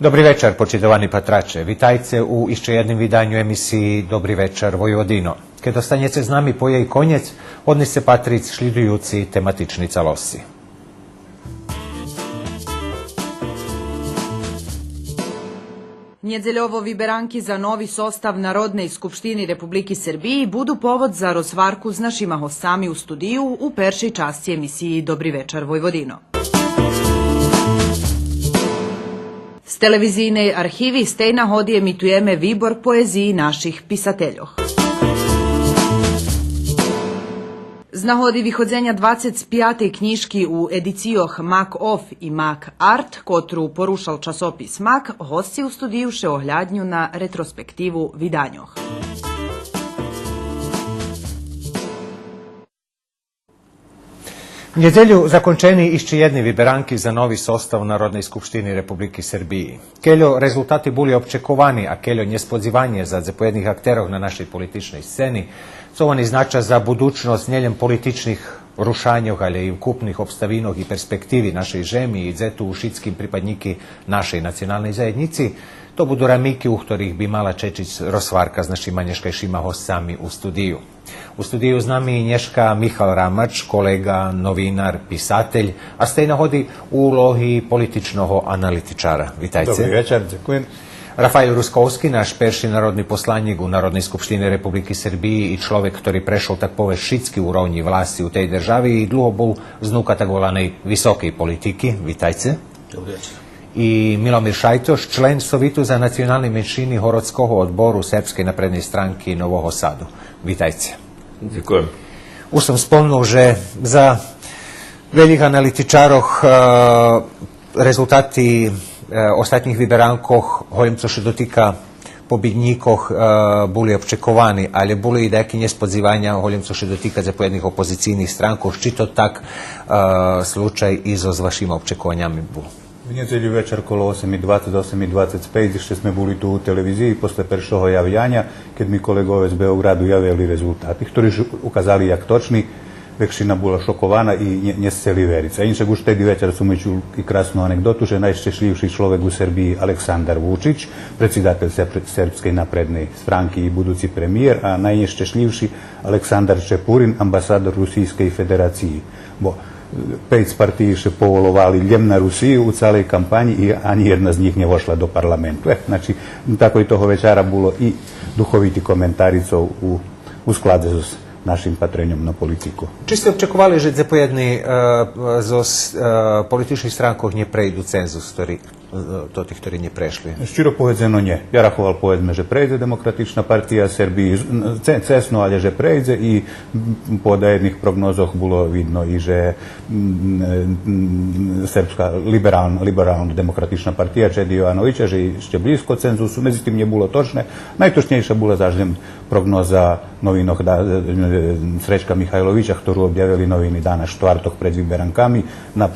Dobry večer, počitowani patracze. Witajcie u jeszcze jednym wydaniu emisji Dobry večer Vojvodino. Kiedy ostaniecie z nami po jej koniec, odnieś se patric šlidujući tematični calosi. Njedzeljovo viberanki za novi sostav Narodnej skupštini Republiki Srbiji budu povod za rozvarku z našima hostami u studiju u peršej časti emisiji Dobri večer Vojvodino. Z televizijnej arhivi stej nahodi emitujeme výbor poeziji naših pisateljoh. Z nahodi vychodzenja 25. knjižki u edicijoh Mak Off i Mak Art, kotru porušal časopis Mak, hosti u studiju še ohljadnju na retrospektivu vidanjoh. V nedjelju zakončeni išći jedni viberanki za novi sostav Narodnej skupštini Republiki Srbiji. Keljo rezultati buli občekovani, a keljo njespodzivanje za zapojednih akterov na našoj političnoj sceni, co oni znača za budućnost njeljem političnih rušanjoh, ali i ukupnih obstavinoh i perspektivi našej žemi i dzetu ušitskim pripadniki našej nacionalnej zajednici, to budu ramiki u ktorih bi mala Čečić rozvarka z našima nješkajšima hostami u studiju. U studiju z nami Nješka Michal Ramač, kolega, novinar, pisatelj, a stej nahodi u ulohi političnog analitičara. Vitajte. Dobri večer, ďakujem. Rafael Ruskovski, naš perši narodni poslanik u Narodnej skupštini Republiki Srbiji i človek, ktorý prešol tak poveš šitski u rovni vlasti u tej državi i dlho bol znuka tak volanej visokej politiky. Vitajte. Dobri večer. I Milomir Šajtoš, člen Sovitu za nacionalni menšini Horodskog odboru Srpske napredne stranki Novoho Sadu. Vitajte. Ďakujem. Už som spomnul, že za veľkých analitičároch rezultati ostatnjih vyberankoh, hojem co še dotika pobjednikoh, boli občekovani, ali boli i neki njespodzivanja, hojem co še dotika za pojednih opozicijnih strankoh, či to tak slučaj i so s vašima občekovanjami bol? V nedjelju večer kolo 8:20, 8:25 ešte sme boli tu u televiziji posle peršoho javljanja, keď mi kolegove z Beogradu javili rezultati, ktorí ukazali jak točni, vekšina bola šokovana i nje chceli veriť. A inšak už tedy večer su mi čuli i krasnu anegdotu, že najšťastljivší človek u Srbiji Aleksandar Vučić, predsjedatelj Srpskej naprednej stranky i budući premijer, a najnešťastljivší Aleksandar Čepurin, ambasador Rusijskej federaciji. Bo 5 partiji še povolovali ljem na Rusiju u celej kampanji i ani jedna z njih nje vošla do parlamentu. Znači, tako i toho večera bilo i duhoviti komentaricov u sklade s našim patrenjom na politiku. Či ste očekovali, že zapojedni zo političnih strankoh nje prejdu cenzus, to tih, ktorí nje prešli? Ščiro povedzeno nje. Ja rachoval povedzme, že prejde Demokratična partija Srbiji cesno, ali že prejde i po jedných prognozoch bilo vidno i že Srpska liberalna demokratična partija Čedi Jovanovića, že ešte blízko cenzusu, mezi tim nje bilo točne. Najtočnejša bila zaždem prognoza novinoh Srećka Mihajlovića, ktorú objavili noviny danas štvrtok pred vyberankami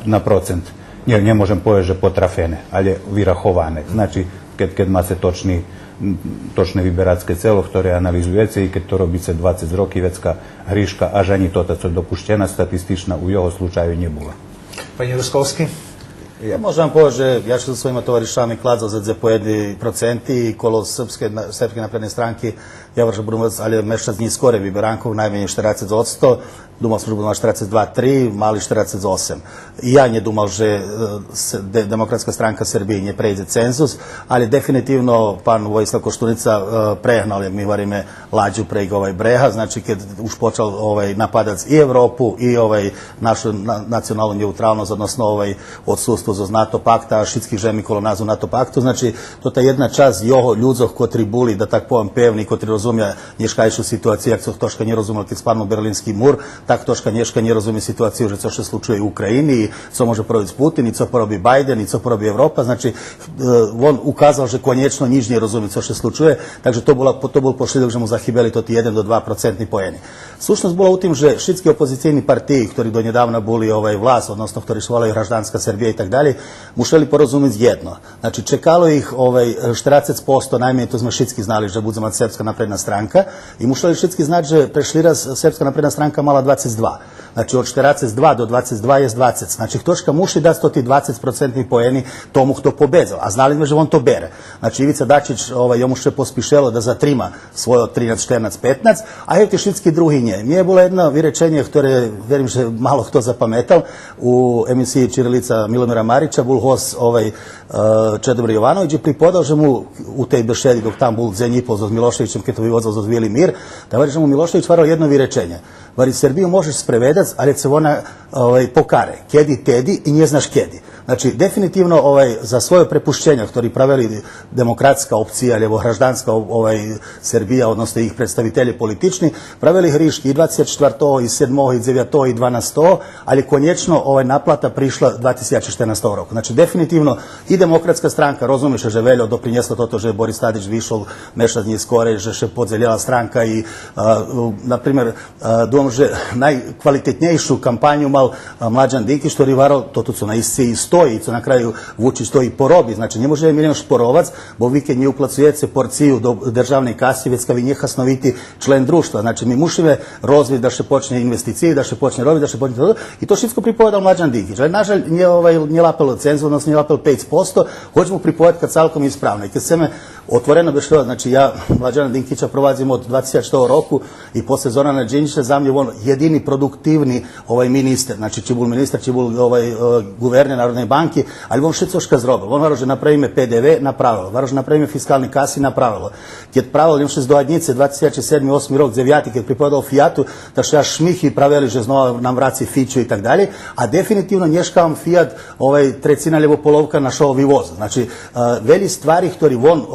na procent. Ne možem povedať, že potrafene, ale vyrachované. Znači, keď má se točne vyberatske celo, ktoré analizujete i keď to robíte 20 roky, vecka hriška, až ani to dopuštena statistična u jeho slučaju nje bula. Pani Ruskovski? Ja možem povedať, že ja što sa svojima tovarišami kladzao za pojedni procenti kolo Srpske napredne stranke, ja vršam budem vec, ali mešta z njih skore vyberankov, najmanje 40%, dumal sam, že budem 42-3, mali 48. I ja nje dumal, že Demokratska stranka Srbije nje prejde cenzus, ali definitivno pan Vojislav Koštunica prehnal je mi varime lađu prejg breha, znači kad už počal napadac i Evropu i našu nacionalnu neutralnost, odnosno odsustvo z NATO pakta, a šitskih žemi kolo nazu NATO paktu, znači to ta jedna čas joho ľudzoh, kotri buli, da tak povem pevni, kotri rozumja nješkajšu situaciju, jak so toška nje razumel, kad spadnu Berlinski mur, tak toška nješka nje razumije situaciju, že co še slučuje u Ukrajini, co može porobiť Putin, i co porobi Biden, i co porobi Evropa, znači on ukazal, že konječno nižnje razumije co še slučuje, takže to bol pošlidak, že mu zahibeli to ti 1 do 2% poeni. Sušnost bola u tim, že šitski opozicijni partiji, ktorí do nedávna boli vlast, odnosno ktorí su volali Hraždanska Srbija i tak dalje, mušeli porozumieť jedno. Znači, čekalo ih 40%, najmanje to sme šitski znali, že bude mať Srpska napredna stranka, i mušeli šitski znať, že prešli raz Srpska napredna stranka mala 22. Znači od 42 do 22 je 20. Znači ktočka muši da 120% poeni tomu kto pobedzal. A znali sme, že on to bere. Znači Ivica Dačić jomu še pospišelo da zatrima svoje od 13, 14, 15, a je ti šitski drugi nje. Nije bilo jedno vyrečenje, ktoré, verim, že malo kto zapametal, u emisiji Čirilica Milomira Marića, bol host Čedomir Jovanović i pripodal, že mu u tej bešedi, dok tam bol Zenjipo s Miloševićem, keď to vyvodzal zo Zvili mir, da že mu Milošević varal jedno vyrečenje. Vari Srbiju možeš sprevedac, ali se ona pokare. Kedi tedi i nje znaš kedi. Znači, definitivno za svoje prepušćenja, ktorý pravili demokratska opcija, ili hraždanska Srbija, odnosno ih predstavitelji politični, pravili hriški i 24. i 7. i 9. i 12. ali konječno naplata prišla 2014. roku. Znači, definitivno i demokratska stranka, rozumiše, že veľo doprinjeslo toto, že Boris Tadić višol mešać dní skore, že še podzeljela stranka i, na primjer, dom, že najkvalitetnejšu kampanju mal Mlađan Dinkić, ktorý varal, toto su na isci i stoji, i co na kraju Vučić to i porobi. Znači, ne može Miljan Šporovac, bo vi keď nje uplacujete porciju do državne kasi, već vi njehasno viti člen društva. Znači, mi mušive rozvit da še počne investiciji, da še počne robiti, da še počne to, i to všetko pripovedal Mlađan Dinkić. Ali, nažalj, nije lapelo cenzu, odnosno nije lapelo 5%, hoćemo pripovedati kad salkom ispravno. I kad se me otvoreno bešlo, znači ja Mlađana Dinkića provadzim od 24. roku i posle Zorana Đinđića zamljiv on jedini produktivni minister, znači či bol ministar, či bol guverner Narodne banke, ali on všetko zrobil. On varože napravime PDV, napravilo. Varože napravime fiskalni kasi, napravilo. Keď pravilo njom še z doadnice 2007-2008 rok, 9. keď pripovedal Fiatu, da še ja šmihi pravili, že znova nam vraci Fiću i tak dalje, a definitivno nješkavam Fiat trecina ljevo polovka na šovovi voz. Znači, veli stvari, ktorý on,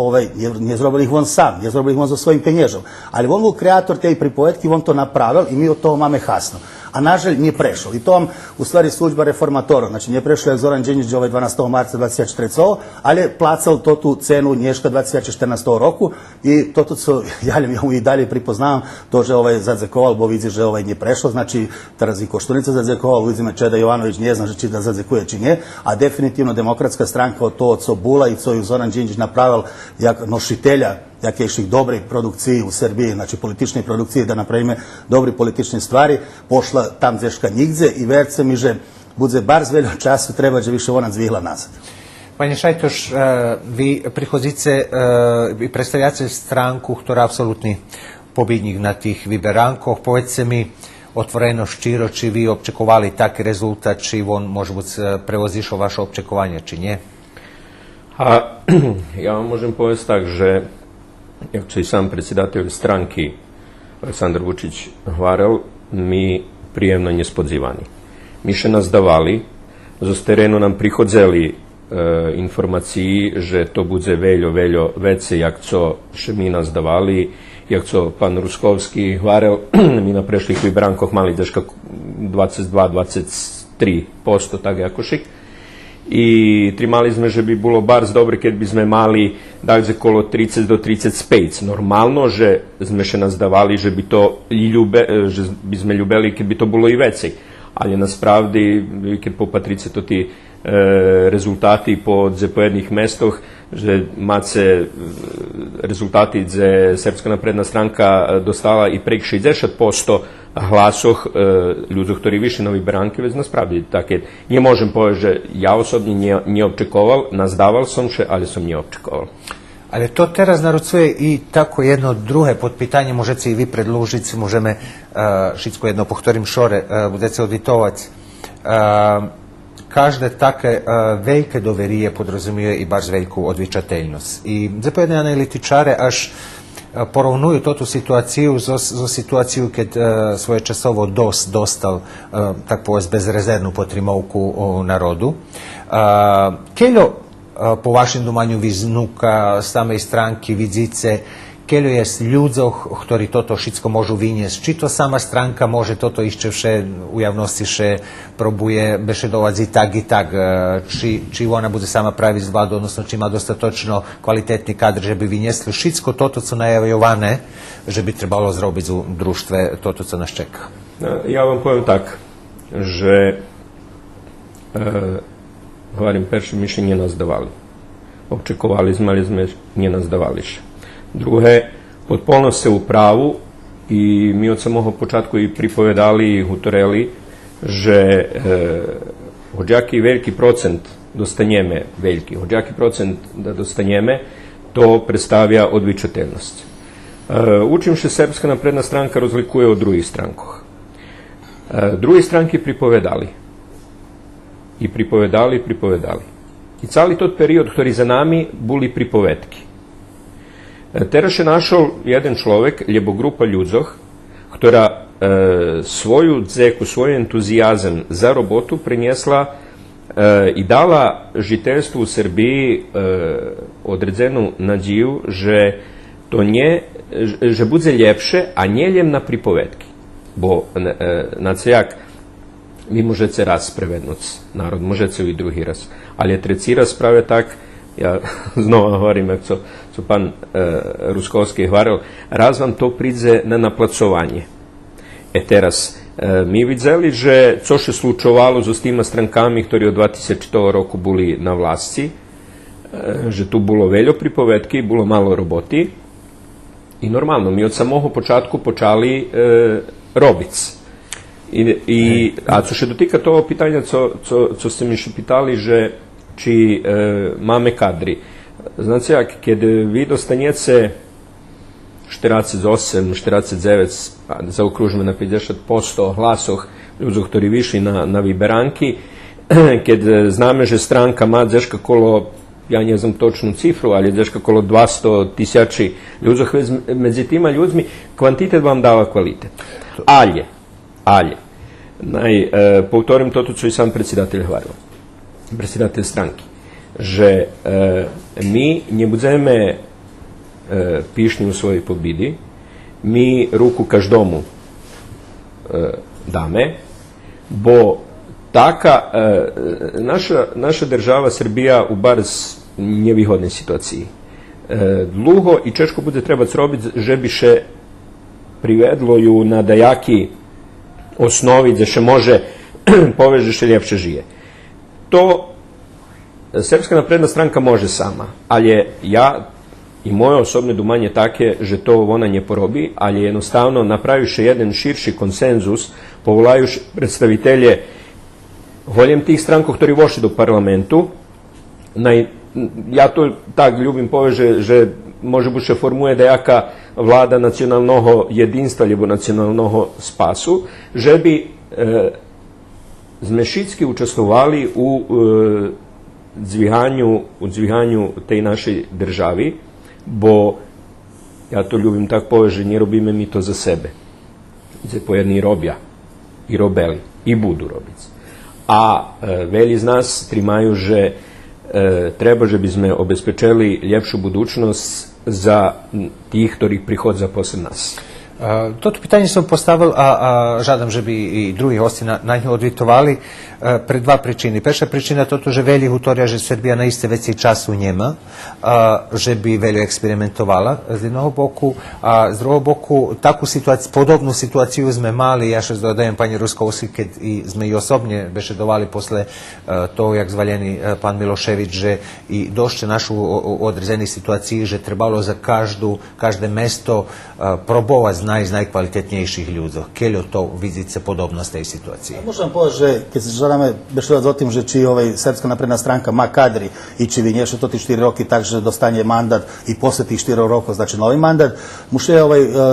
nije zrobil ih on sam, nije zrobil ih on za svojim penježom, ali on bol kreator te pripovedki, on to napravil i mi od toho máme hasno. A nažalj nije prešao. I to vam u stvari služba reformatora. Znači nije prešao jak Zoran Đinđić 12. marca 2014. ali je placal to tu cenu nješka 2014. roku i to co ja mu i dalje pripoznavam, to že zadzekoval, bo vidzi, že nije prešlo. Znači teraz i Koštunica zadzekoval, vidimo Čeda Jovanović nije zna, či da zadzekuje, či nije. A definitivno demokratska stranka od to co Bula i co ju Zoran Đinđić napravil jak nošitelja jakejših dobrih produkciji u Srbiji, znači politične produkcije, da napravime dobri politične stvari, pošla tam zeška nigdje i verce mi, že budze bar zveljo času treba, že više ona zvihla nazad. Panie Šajtoš, vi prichodzice i predstavljate stranku, ktorá apsolutni pobjednik na tih vyberankoch. Povedzte mi otvoreno, ščiro, či vi očekovali taki rezultat, či on može biti prevozišao vaše očekovanje, či nje? A ja vam možem povesti tak, že jak će i sam predsjedatelj stranki Aleksandar Vučić hvarel, mi prijemno nje spodzivani. Mi še nas davali, z terenu nam prihodzeli informaciji, že to bude veljo vece, jak co še mi nas davali, jak co pan Ruskovski hvarel, mi na prešlih vybrankoh mali deška 22-23%, tak jakošik. I trimali sme, že bi bilo bar dobro, keď bi sme mali dakle kolo 30 do 35. Normalno, že sme še nas davali, že bi to že bi sme ljubeli, keď bi to bilo i vecej. Ali nas pravdi, keď popatrice to ti rezultati po jednih mestoh, že mace rezultati gdje Srpska napredna stranka dostala i prek 60% hlasoh ljudi, ktorí vyšli na vybranke, već nas pravdi. Také, nie môžem povedať, že ja osobne nie občekoval, nazdával som še, ali som nie občekoval. Ale to teraz narucuje i tako jedno druge podpitanje, možete i vi predlužiti, možeme všetko jedno povtorim šore, budete odvitovati. Každe take velike doverije podrazumije i baš veliku odvičateljnost. I zapojedne analitičare až porovnuju tu situaciju za situaciju kad svoje časovo dostal tak povedz bezrezervnu potrimovku narodu. Keljo po vašem domanju viznuka samej stranki vidzice, keljo je ľudzoch, ktorí toto všetko môžu vyniesť. Či to sama stranka može toto ešte vše u javnosti še probuje bešedovať i tak, či ona bude sama praviť vladu, odnosno či ima dostatočno kvalitetni kadr, že bi vyniesli všetko toto, co najavljovane, že bi trebalo zrobiť u društve toto, co nas čeka. Ja vam poviem tak, že govorim, perše mišljenje nas davali. Očekovali smo, ali sme nije nas davali še. Druge, potpuno se u pravu i mi od samog počatku i pripovedali i utoreli že hoď aký veľký procent dostaneme, hoď aký procent da dostaneme, to predstavlja odvičatelnost. Učim še Srpska napredna stranka razlikuje od drugih strankoh. Drugi stranki pripovedali. I pripovedali. I cali tot period, ktorý za nami, boli pripovedki. Teraz je našol jeden človek, lebo grupa ľudzoch, ktorá svoju dzeku, svoj entuzijazam za robotu priniesla i dala žiteljstvu u Srbiji odredzenu nadziju, že to nje, že bude ljepše, a nje ljem na pripovedki. Bo na jak vi možete raz prevednuti narod, možete i drugi raz. Ali je treci raz prave tak, ja znova govorim, jak co pan Ruskovski hvaril, raz vam to pridze na naplacovanje. Teraz, mi vidzeli, že co še slučovalo z tima strankami, ktorí od 2004 roku boli na vlasti, že tu bilo veľo pripovedky, bilo malo roboti i normalno, mi od samoho počatku počali robic. A co še dotika toho pitanja, co ste mi še pitali, že či máme kadri. Znate jak, kad vi dostanjece 48, 49, zaokružme na 50% glasoh ľudí, ktorí vyšli na vyberanky, keď známe, že stranka má deška kolo, ja ne znam točnu cifru, ali deška kolo 200,000 ľudí, medzi tima ľuďmi kvantitet vám dáva kvalitet. Ali, povtorim toto, čo i sam predsjedatelj hvalil, predsjedatelj stranki, že mi ne budeme pišni u svojoj pobidi, mi ruku každomu dame, bo taka naša država Srbija u bar nevýhodnej situaciji. Dlugo i češko bude treba zrobiti, že bi še privedlo ju na dajaki osnovi, da še može poveže še ljepše žije. To Srpska napredna stranka može sama, ali ja i moje osobne dumanje take, že to ona nje porobi, ali jednostavno napraviše jedan širši konsenzus, povolajuš predstavitelje voljem tih strankov, ktorí vošli do parlamentu. Ja to tak ljubim poveže, že može buše formuje dejaka vlada nacionalnog jedinstva, ljubo nacionalnog spasu, že bi zmešicki učestvovali u dźvihanju tej našej državi, bo ja to ljubim tak poveže, nje robime mi to za sebe. Pojedni robja i robeli i budu robici. A veli z nas trimaju, že treba, že bi sme obezpečili ljepšu budućnost za tih, ktorih prihodza posle nas. Toto pitanje sam postavil, a žadam, že bi i drugi gosti na nje odvitovali, pre dva pričini. Prva pričina je to, že veli hutorja, že Srbija na iste veci času njema, že bi veljo eksperimentovala z jednog boku, a z drugog boku takvu situaciju, podobnu situaciju sme mali, ja še dodajem pani Ruskovski, kad sme i osobnje bešedovali posle to, jak zvaljeni pan Milošević, že i došće našu u određeni situaciji, že trebalo za každe mesto probovati z najkvalitetnejších ľudí. Keľo to vidíte podobnosť tej situácii? Možem povedať, že keď sa želáme bešľovať o tým, že či Srpska napredná stranka má kadri i či vynješe to tých 4 roky tak, že dostane mandat i posle tých 4 rokov, znači novi mandat, muše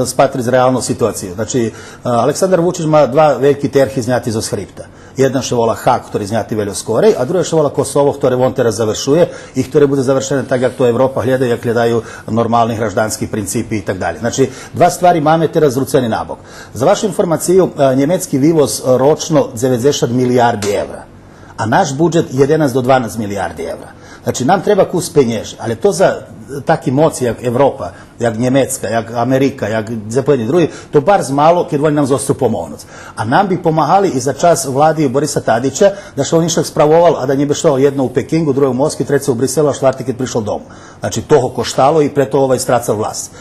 spatriť z realnu situaciju. Znači, Aleksandar Vučić má dva veľký terhi zňati zo skripta. Jedan še vola Hag, ktorý zňati veľjo skorej, a drugi še vola Kosovo, ktoré on teraz završuje i ktoré bude završené tak, jak to Evropa hljeda, jak hledaju normalni hraždanski principi i tak dalje. Znači, dva stvari máme teraz zruceni nabok. Za vašu informaciju, njemecki vývoz ročno 90 milijardi evra, a naš budžet 11 do 12 milijardi evra. Znači, nam treba kus penježe, ali to za taki moci, jak Evropa, jak Njemecka, jak Amerika, jak zapojedni drugi, to bar zmalo, kad oni nam zostau pomoć. A nam bi pomahali i za čas vladi Borisa Tadića, da što on išak spravoval, a da nje bi što jedno u Pekingu, drugo u Moskvi, treće u Briselu, a štvrti kad prišao domu. Znači, toho koštalo i preto stracal vlast.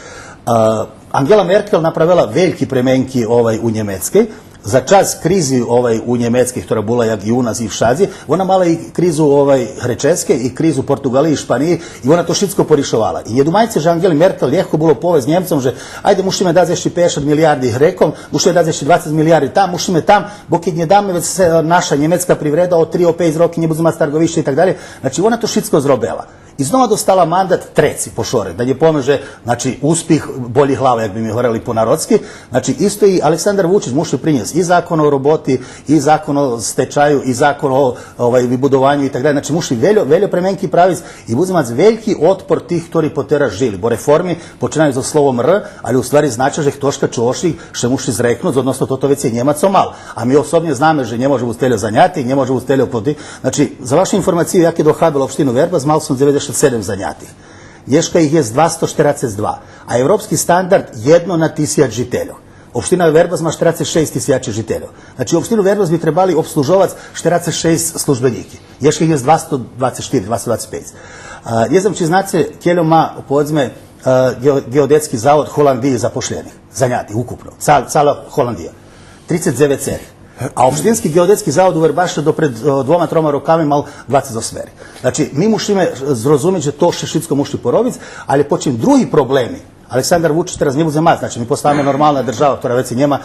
Angela Merkel napravila veliki premenki u Njemecki, za čas krizi u Njemecki, która była jak i u nas i w Šadzi, ona mala i krizu Hrečeske i krizu Portugaliji i Španiji i ona to všetko porišovala. I jedumajce, že Angeli Merkel lehko bilo povez Njemcom, že ajde musíme dati ešte 50 milijardi Hrekom, musíme dati ešte 20 milijardi tam, musíme tam, bo keď nedame već se naša njemecka privreda od 3-5 roki nebude mati trgovište i tak dalje. Znači ona to všetko zrobela. I znova dostala mandat treci pošore, da je pomeže, znači, uspih bolji hlava, jak bi mi govorili po narodski. Znači, isto i Aleksandar Vučić muši prinijeti i zakon o roboti, i zakon o stečaju, i zakon o vybudovanju i tak dalje. Znači, muši veljo premenki pravic i uzimati veliki otpor tih, koji potera žili. Bo reformi počinaju za slovom R, ali u stvari znači, že ktoška čoši, še muši zreknut, odnosno to već je Njemacom mal. A mi osobnije znamo, že ne može usteljo zanjati, ne može usteljo poti. Znači, za vašu informaciju, jak je dohabila opštinu Verbas, mal sam 97 zanjatih. Ješka ih je 242, a evropski standard 1 na 1000 žiteljev. Opština Verbas ima 46.000 žiteljev. Znači, opštinu Verbas bi trebali obslužovati 46 službeniki. Ješka ih je 224, 225. Ne znam či znate, Keljo ima, podzme, geodetski zavod Holandiji zapošljenih, zanjati, ukupno, cala Holandija. 39 ceri. A opštinski geodetski zavod u Verbašu do pred 2-3 rokami mal 28. Znači, mi mušime zrozumjeti, že to šešitsko muši porobiti, ali počin drugi problemi. Aleksandar Vučić teraz ne bude mat, znači mi postavimo normalna država, która već njema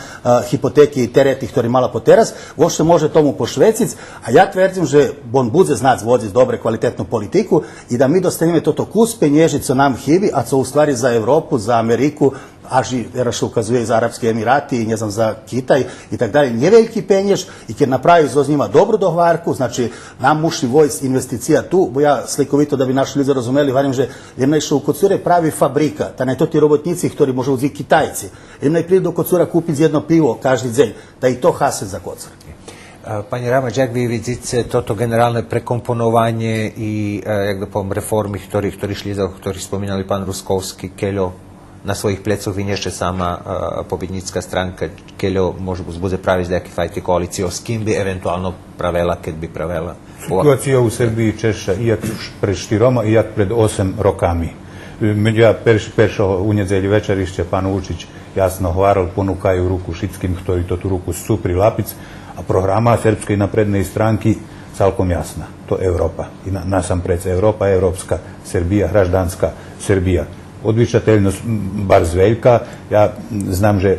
hipoteki i tereti, koji mala poteraz, uopšte može tomu pošvecic, a ja tvrdim, že on bude znat voditi dobre, kvalitetnu politiku i da mi dostaneme toto kuspe nježi, co nam hibi, a co u stvari za Evropu, za Ameriku, aži što ukazuje i za Arapske Emirati i ne znam za Kitaj i tak dalje, nje veliki penjež i kad napravi iz njima dobru dohvarku, znači nam muši vojs investicija tu, bo ja slikovito da bi naši ljudi razumeli, varim, že jedna išao u Kocure pravi fabrika, ta ne to ti robotnici, koji može uzeti Kitajci, jedna je prije do Kocura kupiti jedno pivo každi dzenj, da i to hase za Kocur. Panie Ramać, jak vi vidite toto generalne prekomponovanje i, jak da povem, reformi, ktorý šli, ktorý spominali pan Ruskovski, Keljo, na svojich plecoch vynieše sama pobjednická stranka, Keljo može bude praviť nejaký fajti koalíciou, s kým by eventuálno pravela, keď by pravela? Situacija u Srbiji češa i jak pred 4 i jak pred 8 rokami. Ja peršao u nedjelji večer išće pan Vučić jasno hvaral, ponukaju ruku šitskim, ktorí to tu ruku su prilapic, a programa Srpskej naprednej stranki celkom jasna. To je Evropa. I nasam pred Evropa, evropska Srbija, hraždanska Srbija. Odvičateljnost bar zveljka, ja znam, že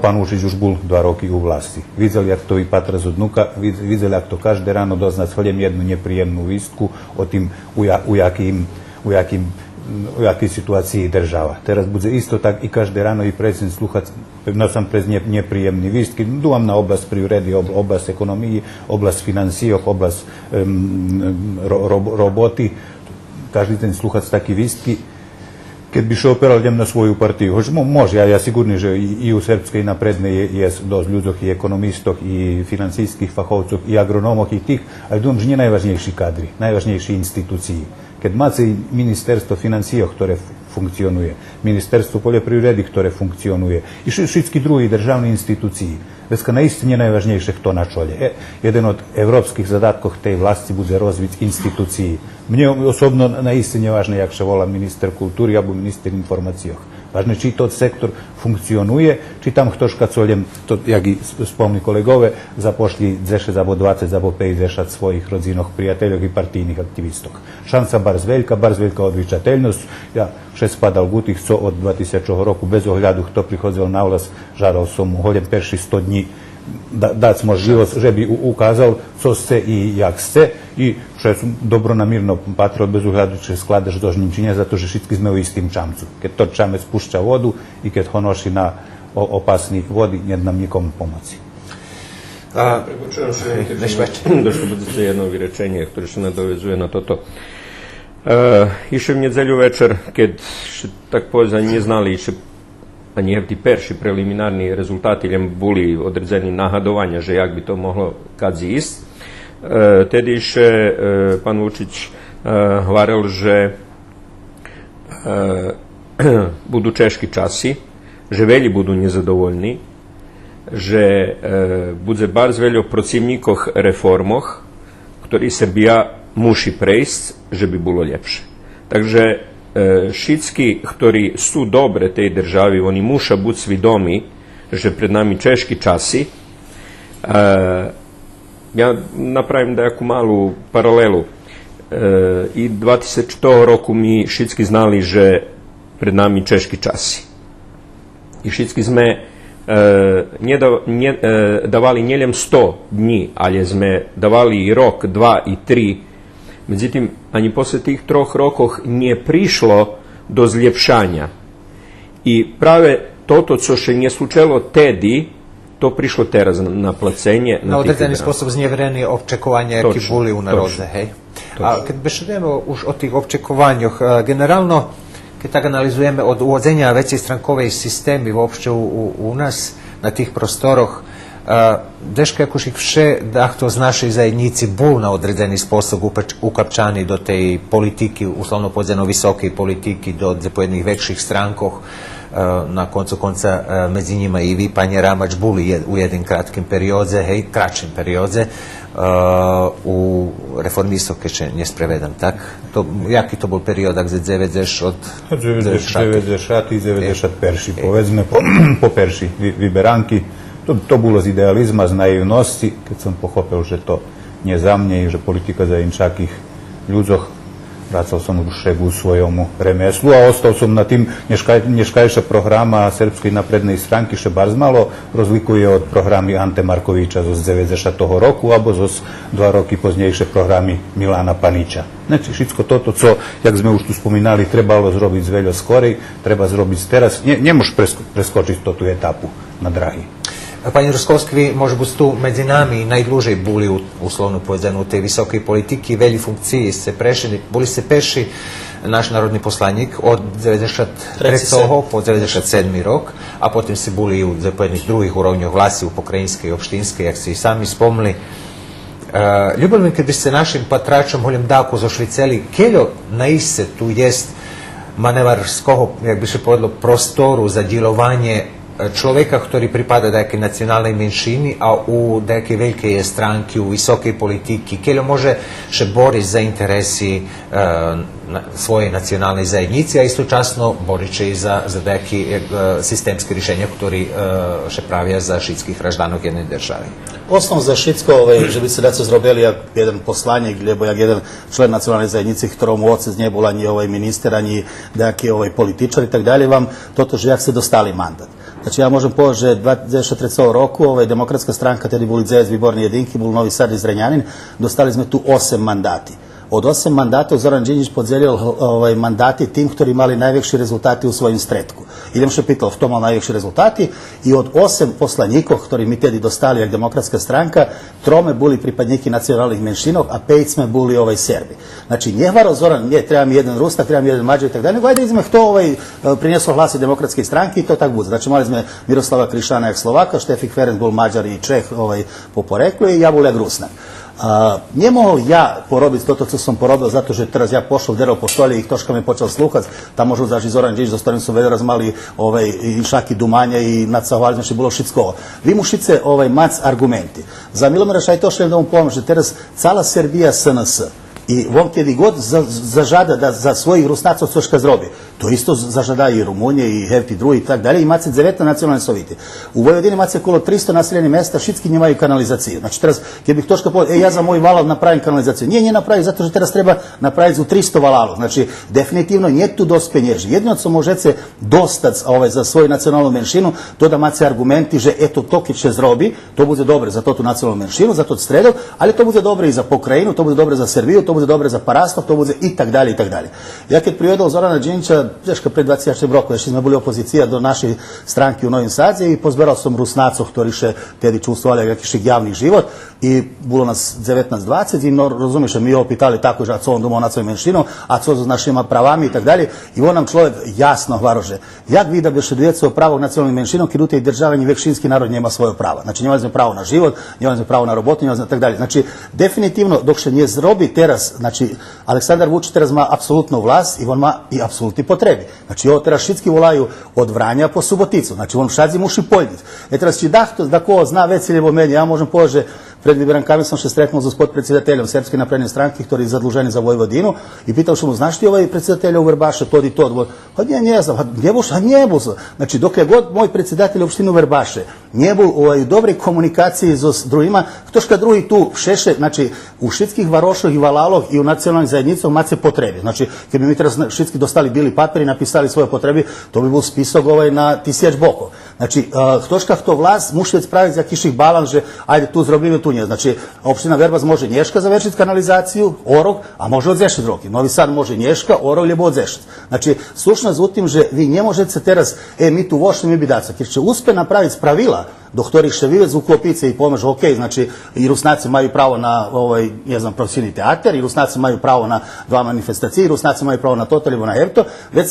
pan Vučić už bol 2 roky u vlasti. Vidjeli jak to i patra z odnuka, vidjeli jak to každe rano dozna sholjem jednu neprijemnu vistku o tim u jakій situaciji država. Teraz bude isto tak i každe rano i predsjednik sluhat, nosam prez neprijemni vistki, duvam na oblast privredi, oblast ekonomiji, oblast financijog, oblast roboti, každi den sluhat taki vistki. Kad bi šao operal na svoju partiju, može, ja sigurni, že i u Srpskej napredne je dost ljudzoh i ekonomistoh i financijskih fahovcoh i agronomoh i tih, ali dom, že nije najvažnijši kadri, najvažnijši instituciji. Kad mace i ministerstvo financijog, które funkcionuje, ministerstvo poljoprivredi, które funkcionuje i šitski drugi državni instituciji, veska na istinje najvažnijše to na čolje. Jedan od evropskih zadatkov tej vlasti bude rozvit instituciji. Mnje osobno na istinje važno, jak še vola minister kulturi, ja bu minister informacijoh. Važno je či to sektor funkcionuje, či tam ktoška coljem, to, jak i spomni kolegove, zapošli zeše zabo 20, zabo 5 zešat svojih rodzinoh, prijateljog i partijnih aktivistog. Šansa bar zveljka odvičateljnost. Ja še spadal gutih, co od 2000 roku bez ohľadu, kto prichodzel na vlast, žaral som mu holjem perši 100 dní dať smo život, že bi ukázal, co ste i jak ste i što je dobronamirno patrol bez ohľadu, že skladaš dožnim činja, zato že všetky sme u istim čamcu. Keď to čamec pušća vodu i keď ho noši na opasni vodi, nije nam nikom pomoći. Prepočujem došlo bude jedno vyrečenje, ktoré sa nadovezuje na toto. Iše v nedzelju večer, keď tak povedať nie znali iše ani ti perši preliminarni rezultati boli odredzeni nahadovanja, že jak bi to moglo kad zist. Tedy še pan Vučić hvarel, že budu češki časi, že velji budu nezadovoljni, že bude bar zveljo protivnikoh reformoh, ktorý Srbija muši prejsť, že bi bilo ljepše. Takže šitski, ktorí sú dobre tej državi, oni muša buď svidomi, že pred nami češki časi Ja napravim nejakú malú paralelu. I 24 roku mi všetci znali, že pred nami češki časi. I všetci sme davali nielen 100 dní, ale sme davali i rok, 2 i 3. Međutim, ani posle tih 3 rokoch nije prišlo do zljepšanja. I prave toto, co še nije slučelo tedi, to prišlo teraz na placenie. Na određeni sposob znevrený občekovanje, які були у народе, hej? A kad bešedemo už o tih občekovanjoh, generalno, kad tak analizujeme od uvodzenja većih strankovej sistemi uopšte u nas, na tih prostoroh, deška jakož ih vše dahto z našej zajednici bol na određeni sposob ukapčani do tej politiky, uslovno podzeno visoke politiky, do zapojedných väčších stránkoch, na koncu konca medzi njima i vi, panje Ramač, buli u jednim kratkim periodze, hej, kraćim periodze, u reformisto, keče nje sprevedam, tak? Jaki to bol periodak za 90 od 90 i 91. Povedzme po perši Viberanki. To bilo z idealizma, z naivnosti, keď som pochopil, že to nie za mne i že politika za inčakých ľudzoch. Vracal som už u svojom remeslu a ostal som na tým neškajša programa Srpskej naprednej stránky, še bar malo rozlikuje od programy Ante Markovića z 90. roku, abo z 2 roky poznejšie programy Milana Panića. Znači, všetko toto, co, jak sme už tu spomínali, trebalo zrobiť zveľo skorej, treba zrobiť teraz. Nemož preskočiť tú etapu na drahi. Pani Ruskovski, vi može biti tu među nami najdluže buli uslovno povedano u tej visokoj politiki, velji funkciji se prešli, buli se peši naš narodni poslanik od 93. po 97. rok, a potem se buli u zapojednih drugih urovnjih vlasti u pokrajinske i opštinske, jak se i sami spomnili. Ljubav mi, kad bi se našim patračom holjem dako zošliceli, keljo naise tu jest manevarskog, jak bi se povedalo, prostoru za djelovanje človeka, ktorý pripada nejakej nacionalnej menšini a u nejakej veľkej stránky, u vysokej politiky, keľo môže še boriť za interesi svojej nacionalnej zajednici a istočasno boriť še i za nejaké sistemské rješenja, ktorý še pravia za šitskih raždanov jednej državi. Osnov za šitsko, že bi se daco zrobili jak jedan poslanik, lebo jak jedan člen nacionalne zajednici, ktorom ocec nebol ani minister, ani nejaký političar i tak dalje, vam toto, že jak se dostali mandat. Znači, ja možem povedati, že 2003 roku Demokratska stranka, tedy boli ZS Výborní jedinky, bol Novi Sad i Zrenjanin, dostali sme tu 8 mandati. Od 8 mandatov Zoran Đinđić podelil mandati tim, ktorí mali najväkší rezultati u svojim stretku. Idem še pitao, kto mal najväkší rezultati i od 8 poslanikov, ktorí mi tedy dostali jak Demokratska stranka, 3 boli pripadniki nacionalnih menšinov, a 5 sme boli Serbi. Znači, njehvaro Zoran, nije, treba mi jedan Rustak, treba mi jedan Mađar i tak dalje, nego ajde izme kto prineslo glasi Demokratske stranke i to tak bude. Znači, mali sme Miroslava Krišana jak Slovaka, Štefik Ferenc bol Mađar i Čeh po poreklu i ja bol jak Rusnak. Nie mohol ja porobiť toto, co som porobil, zato že teraz ja pošol derov po stolje i troška me počal slúchať. Tam možno zaži Zoran Đinđić, do ktorým som vedel mali inšaki dumanje i nadsahovali, znači bilo šitsko. Vi mušice mac argumenti. Za Milomira Šajtoša da mu poviem, že teraz cala Serbija SNS i on kjedi god zažada da za svojih Rusnacov coška zrobi. To isto zažada i Rumunije i Hevti drugi i tak dalje. I mace 19 nacionalne soviti. U Vojvodini mace okolo 300 naseljenih mesta, šitski njimaju kanalizaciju. Znači, teraz, kad bih toška povedal, ja za moj valal napravim kanalizaciju. Nije napraviti, zato što teraz treba napraviti za 300 valalu. Znači, definitivno nije tu dospenježi. Jedino co možete dostac za svoju nacionalnu menšinu, to da mace argumenti, že eto to kad će zrobi, to bude dobro za tu nacionalnu menšinu, za to stredov, ali to bude dobro i za pokrajinu, to bude dobro za Srbiju, to bude dobro za Parastov, to bude i tak dalje, i tak dalje. Ja kad privedal Zorana Đinđića, teško pred 20 roku, još smo bili opozicija do naše stranke u Novim Sadze i pozberao sam Rusnacov, ktorí še tedy čustvovali jakiših javnih život i bilo nas 19-20 i razumiješ, mi ovo pitali tako, že a co on doma o nacoj menšinu, a co s našima pravami i tak dalje. I on nam človek jasno hvalože. Jak vi da beše djeco o pravog nacionalnih menšinom, kad u tej državi vekšinski narod njema svoje prava. Znači, njema zme pravo na život, njema zme pravo na robotu, njema zme tak dalje. Znači, definitivno, dok še nje zrobi teraz, znači, Aleksandar Vučić teraz ma apsolutnu vlast i on ma i apsolutni potrebi. Znači, ovo teraz šitski volaju od Vranja po Suboticu. Znači, on šadzi muši poljnic. Teraz či da ko zna veći ljevo meni, ja možem povedati, pred vyberankami som še stretnul s podpredsedateljem Srpske napredne stranke, ktorý je zadlužený za Vojvodinu i pitao što mu, znaš ti ovaj predsjedatelja u Verbaše, to i to? Pa ne znam, ne bol. Znači, dok je god moj predsjedatelj opštinu Verbaše nie bol u dobrej komunikaciji s drugima, ktoška drugi tu šeše, znači, u šitskih varošoh i valalov i u nacionalnih zajednicov mace potrebi. Znači, kad bi mi teraz šitski dostali bili papir i napisali svoje potrebi, to bi bol spisok na tisjač bokov. Znači, ktoška to vlast muši već praviti za kiših balans, že ajde tu zrobimo, tu nije. Znači, opština Verbas može Nješka završiti kanalizaciju, Orog, a može odzešiti roki. Novi Sad može Nješka, Orog, ljebo odzešiti. Znači, slušnost u tim, že vi ne možete se teraz, mi tu vošli, mi bi dacak, jer će uspe napraviti pravila do ktorih še vi već uklopice i pomažu, ok, znači i Rusnaci imaju pravo na, ne znam, profesionalni teater, i Rusnaci imaju pravo na 2 manifestacije, i Rusnaci imaju pravo na to, ili na evto, već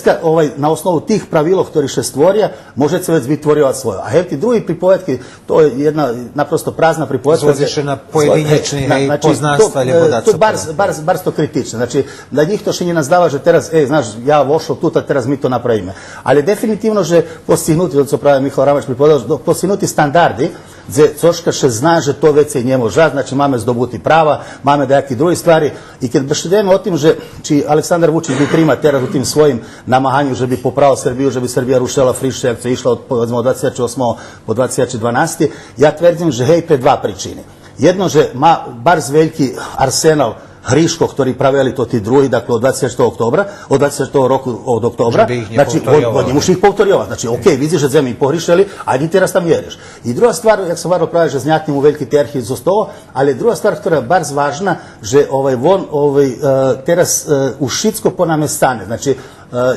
na osnovu tih pravila ktorih še stvorija, može se već biti tvorio svoje. A evti drugi pripovetki, to je jedna naprosto prazna pripovetka. Zvoziše na pojedinečni poznanstva ili bodaca. To bar to kritično. Znači, da njih to še nije nazdava, že teraz, znaš, ja vošao tuta, teraz mi to napravime. Ali definitivno, že postignuti, od co pravi Michal Ramać pripovedal, postignuti standardi, gdje Coška še zna, že to već se njemu žad, znači máme zdobuti prava, máme dejaki drugi stvari. I kad bešedemo o tim, že či Aleksandar Vučić bi prima teraz u tim svojim namahanju, že bi popravio Srbiju, že bi Srbija rušela frišće, jak se išla od 28. po 2012. Ja tvrdim, že hej pre dva pričine. Jedno, že ma bar zveljki arsenal Hriško, ktorý pravili to tí drugi, dakle od 24. oktobra, od 24. roku od oktobra, znači od njemu ih povtoriovati. Znači, ok, vidiš, že zemlji pohrišeli, ajde teraz tam jedeš. I druga stvar, jak sam varo pravi, že znjatnim u veliki terhi zostalo, ali druga stvar, która je bar važna, že teraz u Šitsko po name stane. Znači,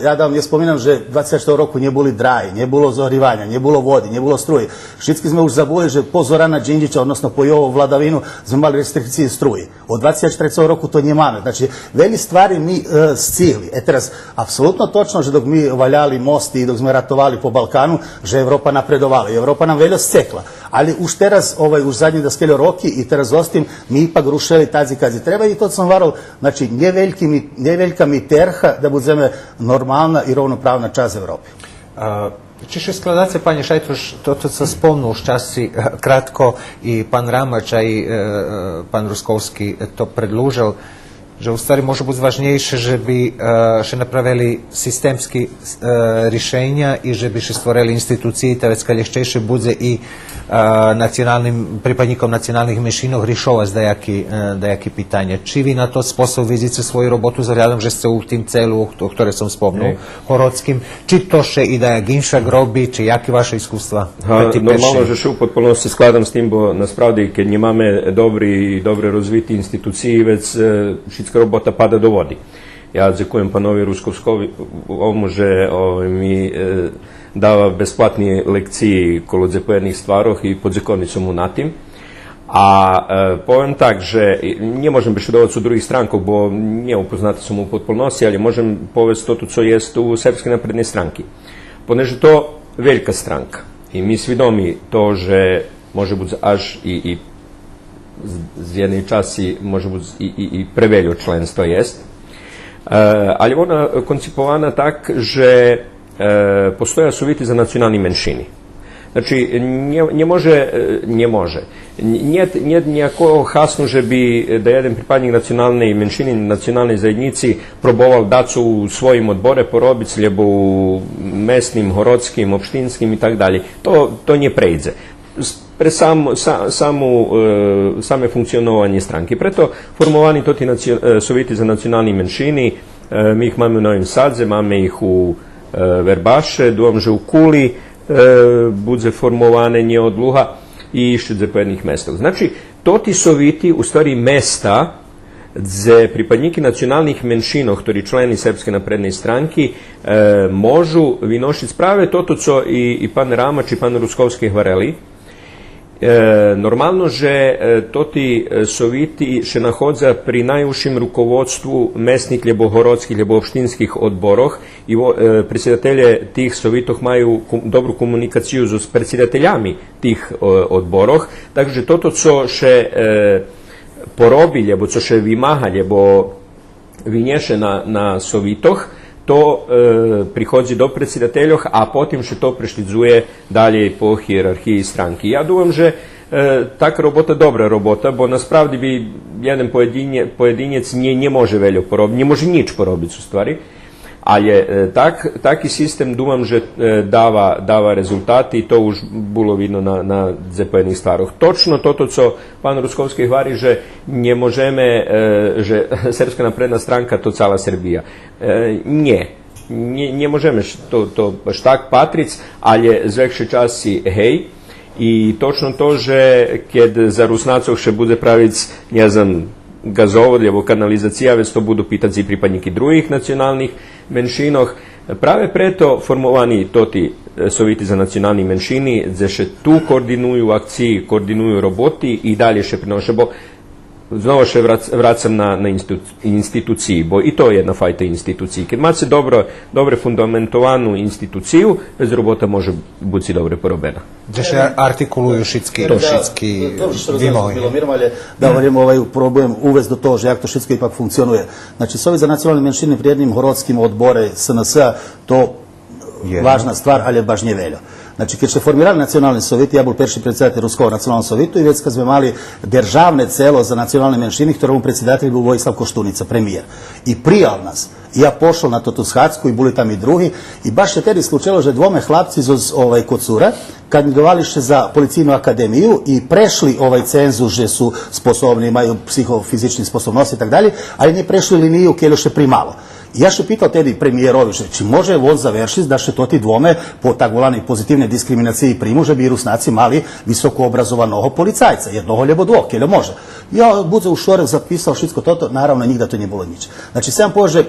ja da vam je spominam, že 24. roku nije boli draji, nije bilo zohrivanja, nije bilo vodi, nije bilo struje. Šitski smo už zabuli, že po Zorana Đinđića, odnosno po Jovo vladavinu, smo imali restrikcije struje. Od 24. roku to nije máme. Znači, veli stvari mi stigli. Teraz, apsolutno točno, že dok mi valjali mosti i dok smo ratovali po Balkanu, že Evropa napredovala i Evropa nam veljo sekla. Ali už teraz, už zadnji da skeljo roki i teraz ostim, mi ipak rušeli tazi kazi treba i to sam varal, znači, neveljka mi terha da budeme normalna i rovnopravna čas Evropi. Či še skladace, panie Šajtoš, to sa spomnul už časi kratko i pan Ramača i pan Ruskovski to predlužil, že u stvari može biti važnejše, že bi še napravili sistemski rješenja i že bi še stvorili institucije, te već kalješčejše bude i pripadnikom nacionalnih menšinov rješovati dejaki pitanja. Či vi na to sposob vidite svoju robotu za rjadom, že ste u tim celu, o ktorej som spomnul, Horodskim, či to še i da je Ginšak robi, či jaki vaše iskustva? Normalno, že še u potpunosti skladam s tim, bo naspravdi, kad njimame dobre rozviti instituciji, već šitska robota pada do vodi. Ja zekujem panovi Ruskovskovi, ovo že mi dava besplatnije lekcije kolo pojednih stvaroh i pod zakonicom u natim. A povem tak, že nie možem bešedovati u drugih strankov, bo nije upoznati sam u potpunosti, ali možem povesti to co jest u Srpske napredne stranki. Poneže to velika stranka. I mi svidomi to, že može biti až i z jednej časi može biti i preveljo členstvo jest. Ali ona koncipowana tak, že postoja suviti za nacionalni menšini. Znači, nie može. Nije nijako hasno, že bi da jedan pripadnik nacionalnej menšini, nacionalnej zajednici proboval dacu u svojim odbore porobic, ljebo u mesnim, horodskim, opštinskim i tak dalje. To nije prejdze. Pre same funkcionovanje stranke. Preto formovani toti sovjeti za nacionalni menšini, mi ih máme u Novim Sadze, máme ih u Verbaše, duomže u Kuli, budze formovane nje od Luha i išće po jednih mestov. Znači, toti sovjeti u stvari mesta gdje pripadniki nacionalnih menšinov, ktorí členi Srpske napredne stranki, možu vinošiti sprave toto co i pan Ramač i pan Ruskovski hvareli. Normalno, že toti sovjeti še nahodza pri najušim rukovodstvu mesnih ljebo horodskih, ljebo opštinskih odboroh i predsjedatelje tih sovjetov maju dobru komunikaciju s predsjedateljami tih odboroh. Takže toto co še porobi, ljebo co še vimaha, ljebo vinješe na sovjetoh, to prichodzi do predsedateljoh, a potem še to prešlidzuje dalje po hierarhiji stranki. Ja думам, že taka robota dobra robota, bo naspravdi bi jedan pojedinec nie može veljo porobiti, nie može nič porobiti u stvari, ali taki sistem думам, že dava rezultati i to už bilo vidno na zapojednih stvaroh. Točno toto, co pan Ruskovski hvali, že nie możemy, że Srpska napredna stranka to cała Srbija. Nie możemy to baš tak patric, ali zvekše časi hej. I točno to, že kad za Rusnacov še bude pravic, ne znam, gazovod, lebo kanalizacija, već to budu pitati pripadniki drugih nacionalnih menšinoh. Prave preto formovani toti soviti za nacionalni menšini, gdje še tu koordinuju akciji, koordinuju roboti i dalje še prinoše, bo znovu še vracam na instituciji, bo i to je jedna fajta instituciji. Kad macie dobre fundamentovanu instituciju, bez robota može biti dobre porobena. Gdje še artikuluju šitski vimovi. Da govorimo problem uvez do toho, že jak to šitsko ipak funkcionuje. Znači, Sovjet za nacionalne menšine pri jednim horodským odbore SNS-a, to važna stvar, ali je baš nje veljo. Znači, kad se formirali nacionalni sovjeti, ja bol perši predsjedatelj Ruskog nacionalnog sovjetu i već kad smo imali državne celo za nacionalne menšine, ktorom predsjedatelj byl Vojislav Koštunica, premijer. I prijal nas. I ja pošao na to Shatsku i bili tam i drugi. I baš se tedi slučalo, že dvome hlapci iz Kocura kandidovali še za policijnu akademiju i prešli cenzus, že su sposobni, imaju psihofizični sposobnosti i tak dalje, ali nije prešli liniju kjer još je primalo. I ja še pitao tedi premijerovi, či može on završiti da še to ti dvome po tak volani pozitivne diskriminaciji primu, že bi Rusnaci mali visoko obrazovanog policajca, jednoho ljebo dvoh, kjer može. Ja budze u šorek zapisao šitsko toto, naravno njih da to nije bilo nič. Znači, sam pože,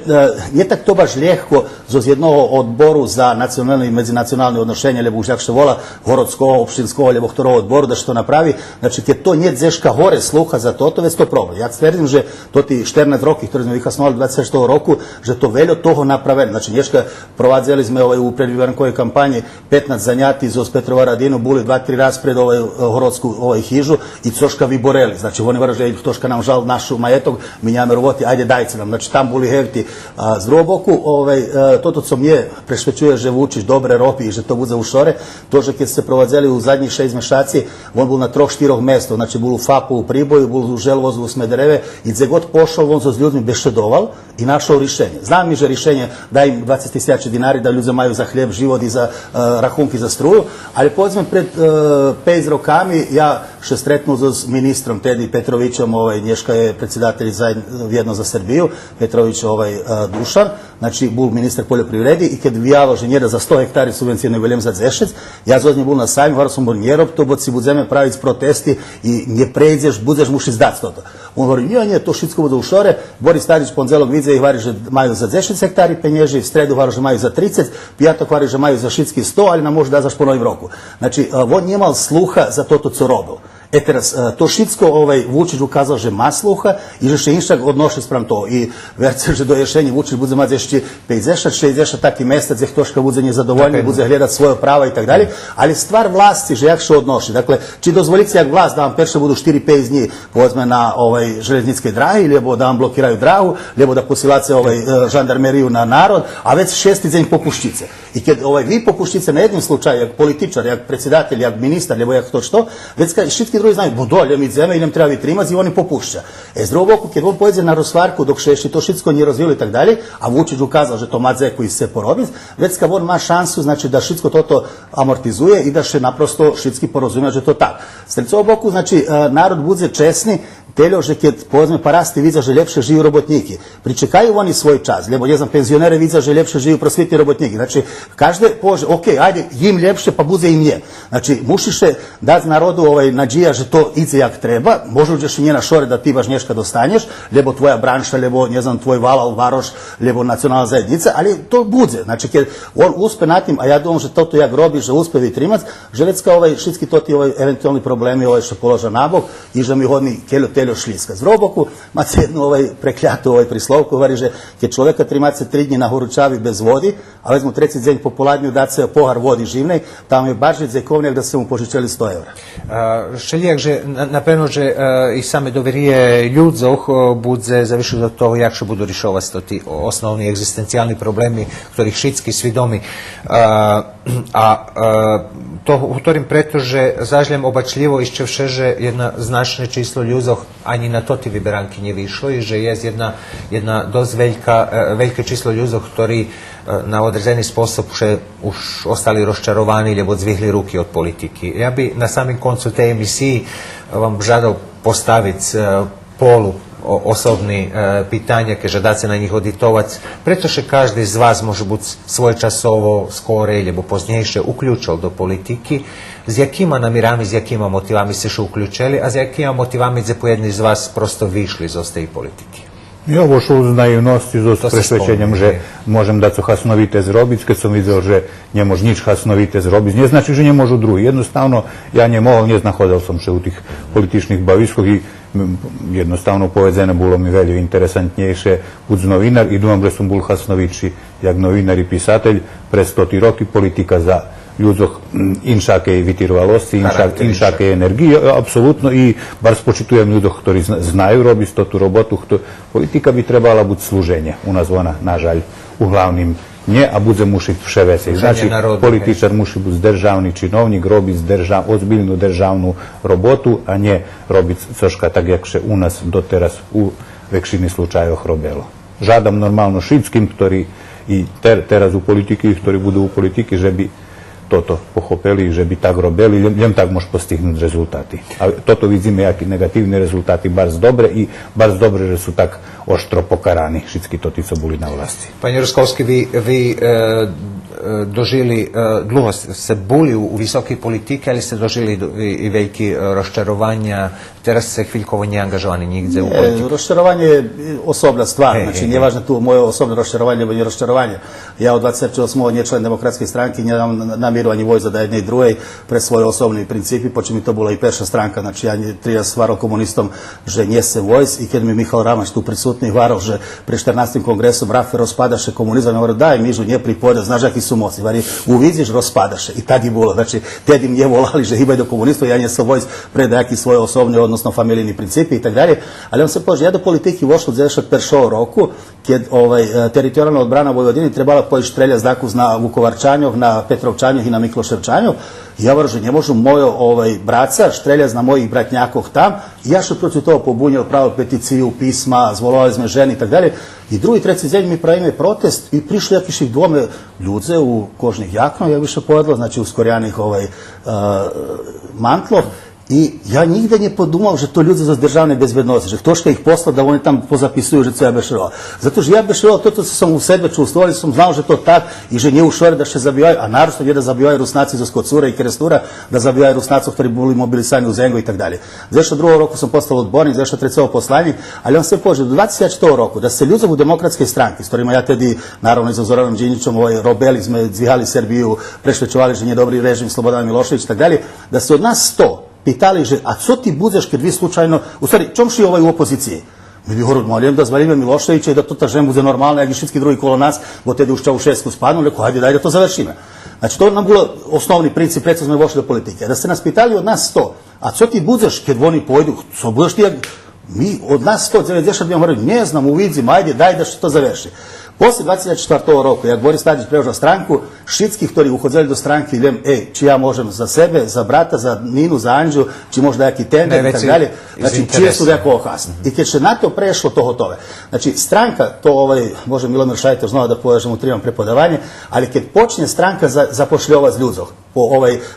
nije tak to baš ljehko z jednog odboru za nacionalne i međunacionalne odnošenje, ljebo už jak še vola horodsko, opštinsko, ljebo htoro odboru da što to napravi. Znači, kjer to nije dzeška hore sluha za toto, već to problem. Ja tvrdim, že to ti 14 roki, ktorí sme vyhasnovali 26. roku, že to veljo toho napravili. Znači, nješka provadzeli sme u predvybernkoj kampanji 15 zanjati iz Petrova Radinu, buli 2-3 raz pred horodsku hižu i coška vyboreli. Znači, oni že toška nam žal našu majetog, mi njame rovoti, ajde dajte nam. Znači, tam boli hevti. Z drugog boku, toto co mje prešvećuje, že Vučić dobre ropi i že to bude u šore, to že kad se provadzeli u zadnjih 6 mešaci, on bol na 3-4 mjesto, znači bol u FAP-u u Priboju, bol u Želvozu u Smedereve i gdje god pošao, on se s ljudmi bešedoval i našao rješenje. Znam mi, že rješenje da im 20.000 dinari, da ljudi maju za hljeb, život i za rahunki za struju, ali podzme pred 5 rokami ja še stretnu s ministrom Tedi Petrovićem, nješka je predsjedatelj vjedno za Srbiju, Petrović Dušan, znači bul ministar poljoprivredi i kad vijalo že njeda za 100 hektari subvencijne veljem za Zešec, ja zodnje bul na sajmu, hvala sam bol njerop, to bod si budzeme pravic protesti i nje pređeš, budzeš muši zdac toto. On govori, nije, to šitsko bude u šore, Boris Tadić ponzelog vidze ih vari, že maju za 10 hektari penježi, v sredu vari, že maju za 30, pijatok vari, že maju za šitski 100, ali nam može da zaš po novim roku. Znači, on nije mal sluha za toto co robil. Teraz, to šitsko Vučić ukazal, že ma sluha i že še inšak odnoši sprem to. I verce, že do ješenja Vučić bude mati ještě 50-60 taki mesta, gdje toška bude nezadovoljni, bude gledat svoje prava i tak dalje, ali stvar vlasti, že jak še odnoši. Dakle, či dozvolite jak vlast da vam perše budu 4-5 dni pozme na železničke drahe, lebo da vam blokiraju drahu, lebo da posilace žandarmeriju na narod, a već 6. deň popuščice. I kad vi popuščice na jednom slučaju, jak političar, jak predsjedatelj, jak ministar, lebo jak to što, već kad šitki drugi znaju, dolje mi zeme, idem treba vitrimac i oni popušća. S drugog boku, kad on pojede na Rosvarku, dok še to šitsko nije razvilo i tak dalje, a Vučić ukazao, že to madze koji se porobi, već kad on ma šansu, znači da šitsko toto amortizuje i da še naprosto šitski porozumije, že to tak. S drugog boku, znači, narod bude česni, teljo, že kad pozme parasti vidza, že ljepše živi robotniki. Pričekaju oni svoj čas, lebo ne znam, penzionere vidza, že ljepše živi prosvitni robotniki. Znači, každe pože, ok, ajde, jim ljepše, pa bude im nje. Znači, mušiše dati narodu nađija, že to ide jak treba, možda uđeš i nje na šore da ti baš nješka dostanješ, lebo tvoja branša, lebo, ne znam, tvoj valal, varoš, lebo nacionalna zajednica, ali to bude. Znači, kad on uspe na tim, a ja думам, že toto jak robi, že uspe vitrimac, že vecka šitski toti eventualni problemi što položa nabok i že mi hodni teljo šliska. Z roboku mace jednu prekljatu prislovku, govori, že kad človeka trimace 3 dni na Horučavi bez vodi, a vezmu 3. deň popoladnju dati se pohar vodi živnej, tam je baš zekovnjak da se mu požičeli 100 evra. Ще jak, že napevno, že i same doverie ľudzoch budze zavišu do toho, jak še budu rišovať to ti osnovni egzistencijalni problemi, ktorých všetky svidomi. To hovorím preto, že zažljem obačljivo iščevše, že jedna značne číslo ľudzoch ani na to ti vyberanky nevyšlo i že je jedna dosť veľké číslo ľudzoch, ktorí na određeni spôsob už ostali rozčarovaní, lebo zvihli ruky od politiky. Ja bi na samim koncu te emisiji vam žadal postaviti polu osobni pitanja, ke žadate na njih oditovac, pretože každý z vás može biti svojčasovo, skore, lebo poznejše uključal do politiky, z jakima namirami, z jakima motivami se še uključili, a z jakima motivami za pojedni z vas prosto višli z ostaje politiky. Ja ovo šlo uz naivnosti, s presvedčenjem, že môžem dať co hasnovite zrobiť, keď som videl, že nemož nič hasnovite zrobiť. Nie znači, že nemôžu drugi. Jednostavno, ja nemohol, neznachodil som še u tých političných baviskoch i jednostavno povedzené bolo mi veľmi interesantnejšie buď novinar i думам, že som bol hasnoviči jak novinar i pisatelj pre 100 roky politika za ľudzoch inšakej vytirvalosti, inšakej energije, apsolutno, i bar spočitujem ľudzoch, ktorí znajú robiť tú robotu. Politika by trebala buď služenje, u nás ona, nažalj, uglavnim nie, a budze mušiť vše veci. Znači, političar muši biti zdržavni činovnik, robiť ozbiljnu državnu robotu, a nie robiť coška tak, jak še u nás doteraz u väčšini slučajoch robelo. Žadam normalno všetkým, ktorí i teraz u politiky, ktorí budú u politiky, že by toto pochopili, že by tak robili, len tak môže postihnúť rezultáty. A toto vidíme, aký negatívne rezultáty, barz dobre i barz dobre, že sú tak oštro pokaraní všetky to tí, co boli na vlasti. Pani Ruskovski, vy dožili, dlho ste boli u vysokej politike, ali ste dožili i veľké rozčarovanja, teraz ste chvíľkovo neangažovani nigde u politike? Rozčarovanje je osobna stvar, znači nije važno tu moje osobno rozčarovanje, nego nije rozčarovanje. Ja od 28. nie člen demokratske stranke, nemam namjeru ani vojza da jedne i druhej pre svoje osobne principi, počem mi to bola i perša stranka, znači ja 30 stvarao komunistom, že nje se vojz, i kad mi Michal Ramaš tu prisutni varao, že pre 14. kongresom Rafe rozpadaše komunizam, ja govorio, daj Mižu, nje pripojde, znaš jaki su moci, vari uvidziš, rozpadaše, i tad je bilo, znači tedi mnje volali, že imaju do komunistov, ja nje se vojz preda jaki svoje osobne, odnosno familijni principi i tak dalje, ali on se pože, ja do politiki vošlo zešat peršao roku, kad teritorijalna odbrana Vojvodini trebala poji štrelja zdaku na Vukovarčanjov, na Petrovčanjov i na Mikloševčanjov. Ja varu, že ne možu mojo braca štreljaz na mojih bratnjakov tam. I ja što protiv toho pobunjao, pravil peticiju, pisma, zvolovali sme ženi i tak dalje. I drugi, treći zemlji mi pravime protest i prišli jakiših dvome ljudze u kožnih jaknov, jak više povedalo, znači u skorjanih mantlov. I ja nigde ne podumao, že to ljudi za državne bezbednosti, že ktoška ih posla da oni tam pozapisuju, že co ja bešerovao. Zato že ja bešerovao, to sam u sebe čuvstvovali, sam znao, že to tak i že nje u šore da še zabijaju, a naravno je da zabijaju Rusnaci za Skocura i Krestura, da zabijaju Rusnacov, ktorí boli mobilisani u Zengo i tak dalje. Zašto drugog roku sam postao odbornik, zašto trećevo poslanik, ali on se pože do 24. roku da se ljudi u demokratske stranke, s ktorima ja tedi, naravno i za Zoranom Đinjićom, robeli sme, zvihali Srbiju, prešvećovali, že nije dobri režim, Slobodan Milošević i tak dalje, da se od nas 100 pitali, že a co ti budeš kad vi slučajno, u stvari, čom ši u opoziciji? Mi bi govorili, molim da zvalime Miloševića i da to ta žen bude normalno, jak i všetki drugi kolo nas, bo tedi už Čaušesku spadnu, rekao, hajde daj da to završime. Znači, to nam bilo osnovni princip, preto smo vošli do politike. Da ste nas pitali od nas 100, a co ti budeš kad oni pojdu, co budeš ti, mi od nas 190 bi vam govorili, ne znam, uvidzim, ajde, daj da što to završi. Posle 24. roku, jak Boris Tadić preuzeo stranku, všetkých, ktorí uchodzeli do stranky, idem, či ja môžem za sebe, za brata, za Ninu, za Anđu, či možda jaký tender i tak dalje. Znači, čije su jako ohasni. I keď še na to prešlo, to hotove. Znači, stranka, to može Milomir Šajter znova da povežem u trimam prepodavanje, ali keď počne stranka zapošljova z ľudzov, po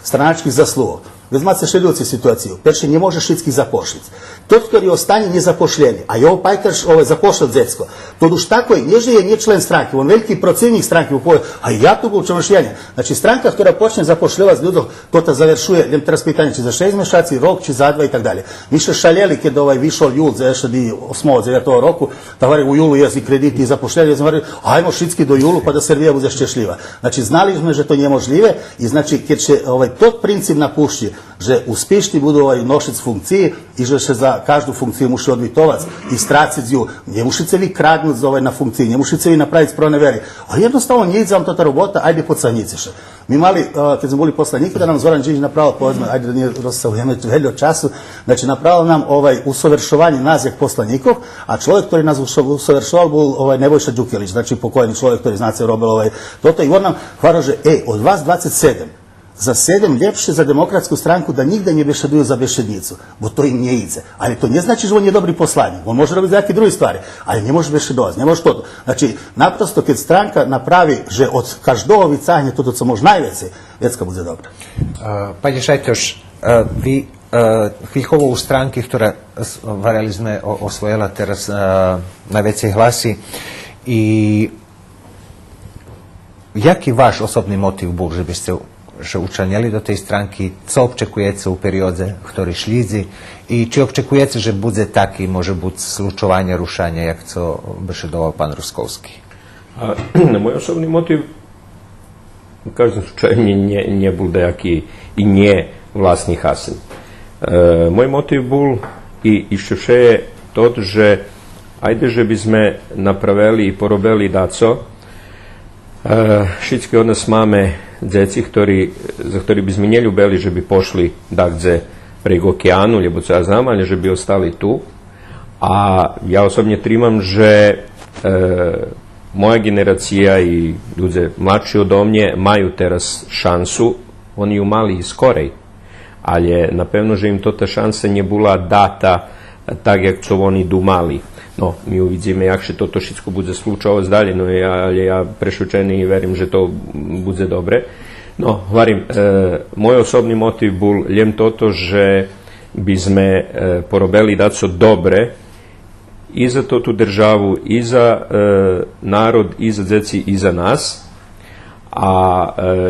stranačkih zaslugov, vezmate še ľudci situaciju, perše ne može všetkých zapošliť. Tot, ktorý ostane nezapošljeni, a jo pajtaš zapošljat Zecko, to duž tako je, nježe je nije člen stranke, on veliki protivnik stranke, a ja tu bol čomošljenje. Znači, stranka, ktorá počne zapošljavať ľudov, to ta završuje, idem teraz pitanje, či za 6 mešaci, rok, či za 2 i tak dalje. Mi še šaljeli, kad višol jul za 8. roku, da vari u julu jezi krediti i zapošljali, ja znam, ajmo všetky do julu, pa da Srbija bude šťastljiva. Znači, znali sme, že to nemožljive i znači, keď še tot princip napušći, že uspešni budu nošec funkcije i že še za každú funkciju muši odvitovac i stracit ju. Ne mušite vi kragnut na funkciji, ne mušite vi napraviti sproneveri. A jednostavno nije za vam to ta robota, ajde pocanjice. Mi mali, kad smo bili poslaniki, da nam Zoran Đinđić napravio pozme, ajde da nije rozstavljeno veljo času, znači napravio nam usavršovanje nas jak poslanikov, a človek, ktorý nas usavršoval, bol Nebojša Đukelić, znači pokojni človek, ktorý znáce robil toto i on nam hvara, že od vas 27, za 7 ljepše za demokratsku stranku da nigde ne bešeduju za bešednicu, bo to im nije ice. Ali to ne znači že on je dobri poslanik, on može robiti za neke druge stvari, ali ne može bešedovati, ne može to. Znači, naprosto kad stranka napravi, že od každého vycahne to, co može najveće, vecka bude dobra. Panie Šajtoš, vi Hvihovo u stranki, ktorá varali sme osvojila teraz najvecej hlasy, i jaki vaš osobný motiv bol, že by ste učlanili do tej stránky, co očekujete u periodze, ktorý šlídzi, i či očekujete, že bude taký, môže byť slučovanie, rušanie, jak co bešedoval pan Ruskovský? Moj osobný motiv u každom slučaju nie bol dajaký i nie vlastný hasen. Moj motiv bol i ešte vše je to, že ajde, že by sme napravili i porobili daco. Všetci od nás máme djeci, za ktorí by sme neľubeli, že by pošli dakle preko okeanu, lebo co ja znam, ali že by ostali tu. A ja osobne trimam, že moja generacija i ľudia mladší odo mne majú teraz šansu, oni ju mali i skorej, ali napevno, že im ta šansa nie bola data tak, jak co oni dumali. No, mi uvidíme, jak še toto všetko bude slučovať dalje, no ali ja prešučený verim, že to bude dobre. No, hovorím, môj osobný motiv bol len toto, že by sme porobili daco dobre i za tu državu, i za narod, i za djeci, i za nas. A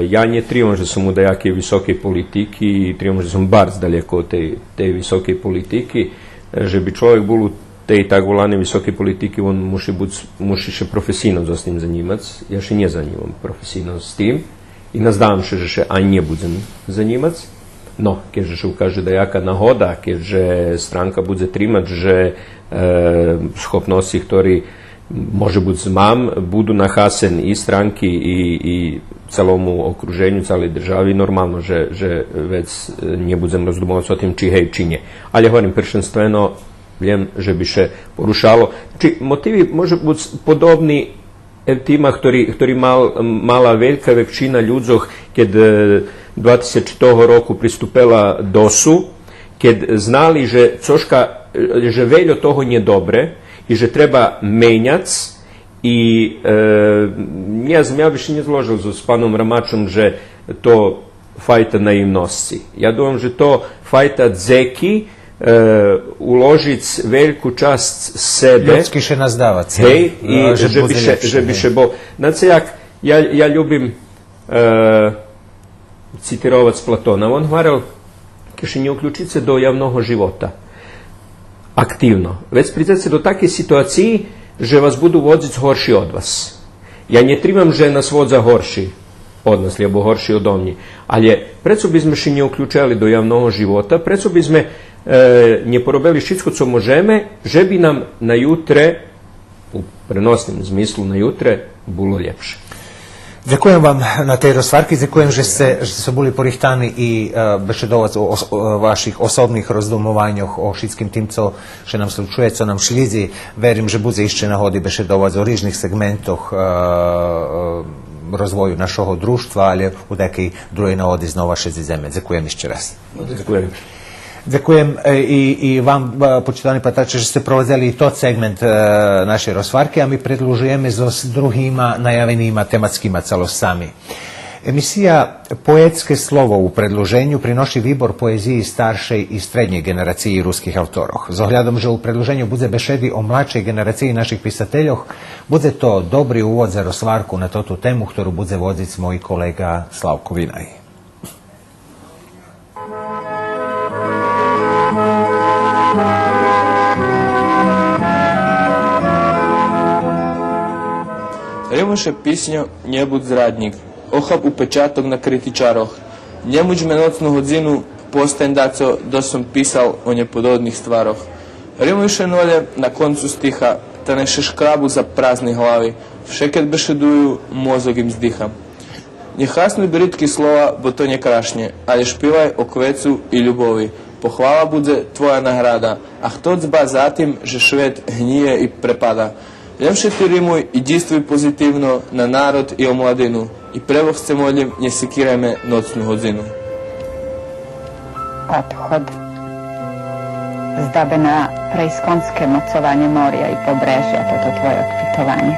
ja ne trivam, že som u dejake visoke politiki i trivam, že som bar daleko od tej visoke politiki, že bi človek bol u tej tak volane visoke politiki, on muši še profesijno za s tim zanimac. Ja še nie zanimam profesijno s tim i nazdam še, že še aj nie budem zanimac. No, keďže še ukaže dejaka nahoda, keďže stranka bude trimať, že schopnosti, ktorí može buď zmam, budu na hasen i stranki i celomu okruženju, celej državi, normalno, že već ne budem rozdumovati o tim či hej, či nje. Ali hovorim prvenstveno, vjem, že bi še porušalo. Znači, motivi može biti podobni tima, ktorý mala veľká väčšina ľudzoch, keď 24 roku pristupila DOS-u, keď znali, že veľo toho nie dobre i že treba menjac i ja bi še nie zložil s panom Ramačom, že to fajta naivnosti. Ja думам, že to fajta dzeki, uložiť veľkú časť sebe. Ľudský še nazdávať. Hej, i že by še bol. Znači, ja ljubim citirovať Platona. On hovoril, keďže ne uključiti se do javnog života aktivno, već pridzati se do takve situaciji, že vas budu vodziť horši od vas. Ja ne trimam, že nas vodza horši od nas, lebo horši od omnji. Ali preco bi sme še ne uključali do javnog života, preco bi sme ne porobili všetko, co možeme, že bi nam na jutre, u prenosnom zmislu na jutre, bilo ljepše. Ďakujem vám na tej rozvarki, ďakujem, že ste boli porichtani i bešedovať o vašich osobných rozdumovanjoch, o všetkým tým, co nám slučuje, co nám šlízi. Verím, že bude ešte nahody bešedovať o rýžnych segmentoch rozvoju našeho društva, ale u takej druhej nahody znova šedzi zeme. Ďakujem ešte raz. Ďakujem. Ďakujem i vám, počítani patače, že ste provedzeli to segment našej rozvarky a my predlužujeme so druhýma najavenýma tematskýma celostami. Emisija Poetske slovo u predluženju prinoši výbor poeziji staršej i strednjej generaciji ruskih autorov. Z ohľadom, že u predluženju bude bešedi o mladšej generaciji naših pisateljoh, bude to dobri uvod za rozvarku na tu temu, ktorú bude vodziť môj kolega Slavko Vinaj. Римаше пісню «Не будь зрадник», охап у печаток на критичарох. Не муч ме ноцну годзину, postendaco, da som pisal o nepodobných stvaroch. Римујше ноле на концу стиха, та не шешкрабу за празни глави, všekad bešeduju, mozog im zdiha. Не хасну бритки слова, бо то не крашне, але шпивај о квецу и љубови. Похвала буде твоја награда, а хто дзба затим, že švet hnije i prepada. Ljepše ti rimuj i djistvuj pozitivno na narod i omladinu. I prevog se molim, ne sekiraj me nocnu hodzinu. Odhod. Zdabe na preiskonske mocovanje morja i pobrežja, to tvoje odpitovanje.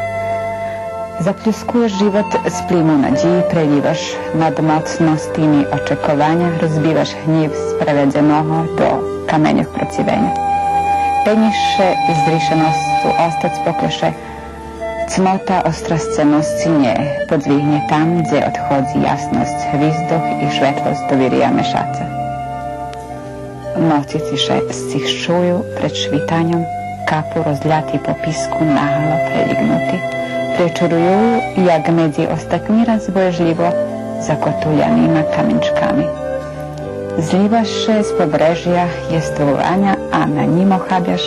Zapljuskuješ život s plimu nađi, preljivaš nad mocnostima očekovanja, rozbivaš hnjiv sprevedzenog do kamenjog procivenja. Penjiše izrišenostu ostac pokleše, cmota ostrascenosti nje podvihnje tam, gdje odhodzi jasnost, hvizdoh i švetlost do virija mešaca. Noci ciše stišćuju pred švitanjom, kapu rozljati po pisku nahalo prelignuti, prečuruju jak medzi ostatní razboježljivo zakotuljanima kamenčkami. Zlivaše z pobrežja jestvovanja, a na njim ohabjaš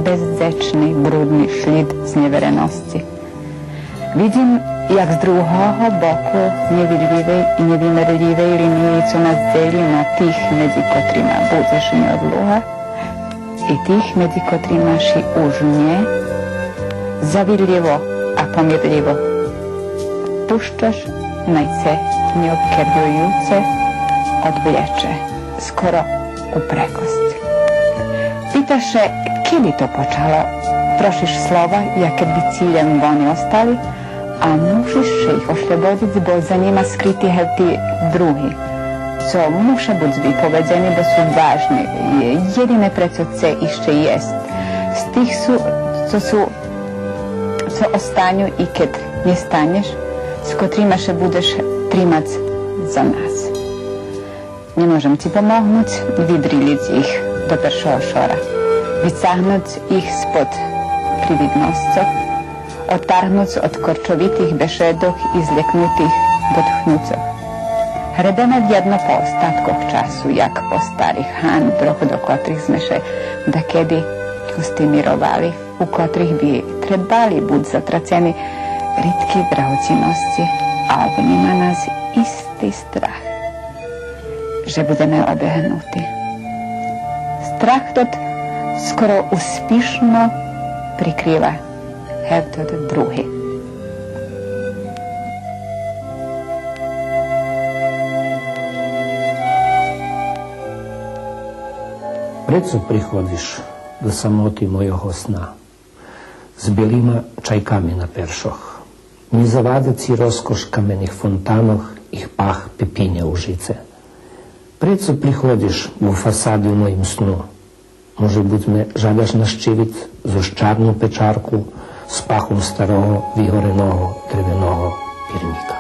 bezdečni, brudni šljid znjeverenosti. Vidim jak z drugoho boku nevidljive i nevymerljive linijicu na zeljima tih medzi kotrima budzeš njodluha i tih medzi kotrima ši užnje zavidljivo, a pomirljivo. Puščaš najce neobkerljujuce odvlječe, skoro u prekost. Pitaše, kje bi to počalo? Prošiš slova, jak bi ciljem oni ostali, a mušiš ih ošljobodit, bo za njima skriti ti drugi. Co muša bud zbi povedzeni da su važni, jedine preco ce išće jest. Z tih su, co ostanju i kad nje stanješ, s kotrima še budeš trimac za nas. Ne možem ti pomognut, vidrilic ih do peršova šora, vycahnut ih spod prividnoscov, otarhnuc od korčovitih bešedoh izleknutih dotchnucov. Hrebeme vjedno po ostatkoh času, jak po starih han, trochu do kotrih zmeše, da kedy kostimirovali, u kotrih bi trebali bud zatraceni ritki drahocinosti, a v njima nas isti strah, že budeme obehnuti. Strah tot skoro uspišno prikriva hevtod drugi. Preco prihodiš do samoti mojho sna, s belima čajkami na peršoh. Nie zawada ci rozkosz kamenih fontanoh, ich pach pepinja u žice. Preco prihodiš u fasadi u mojim snu. Može bud me žadaš naščivit zo ščarnu pečarku s pahom staroho, vihorenoho, drevenoho pirnika.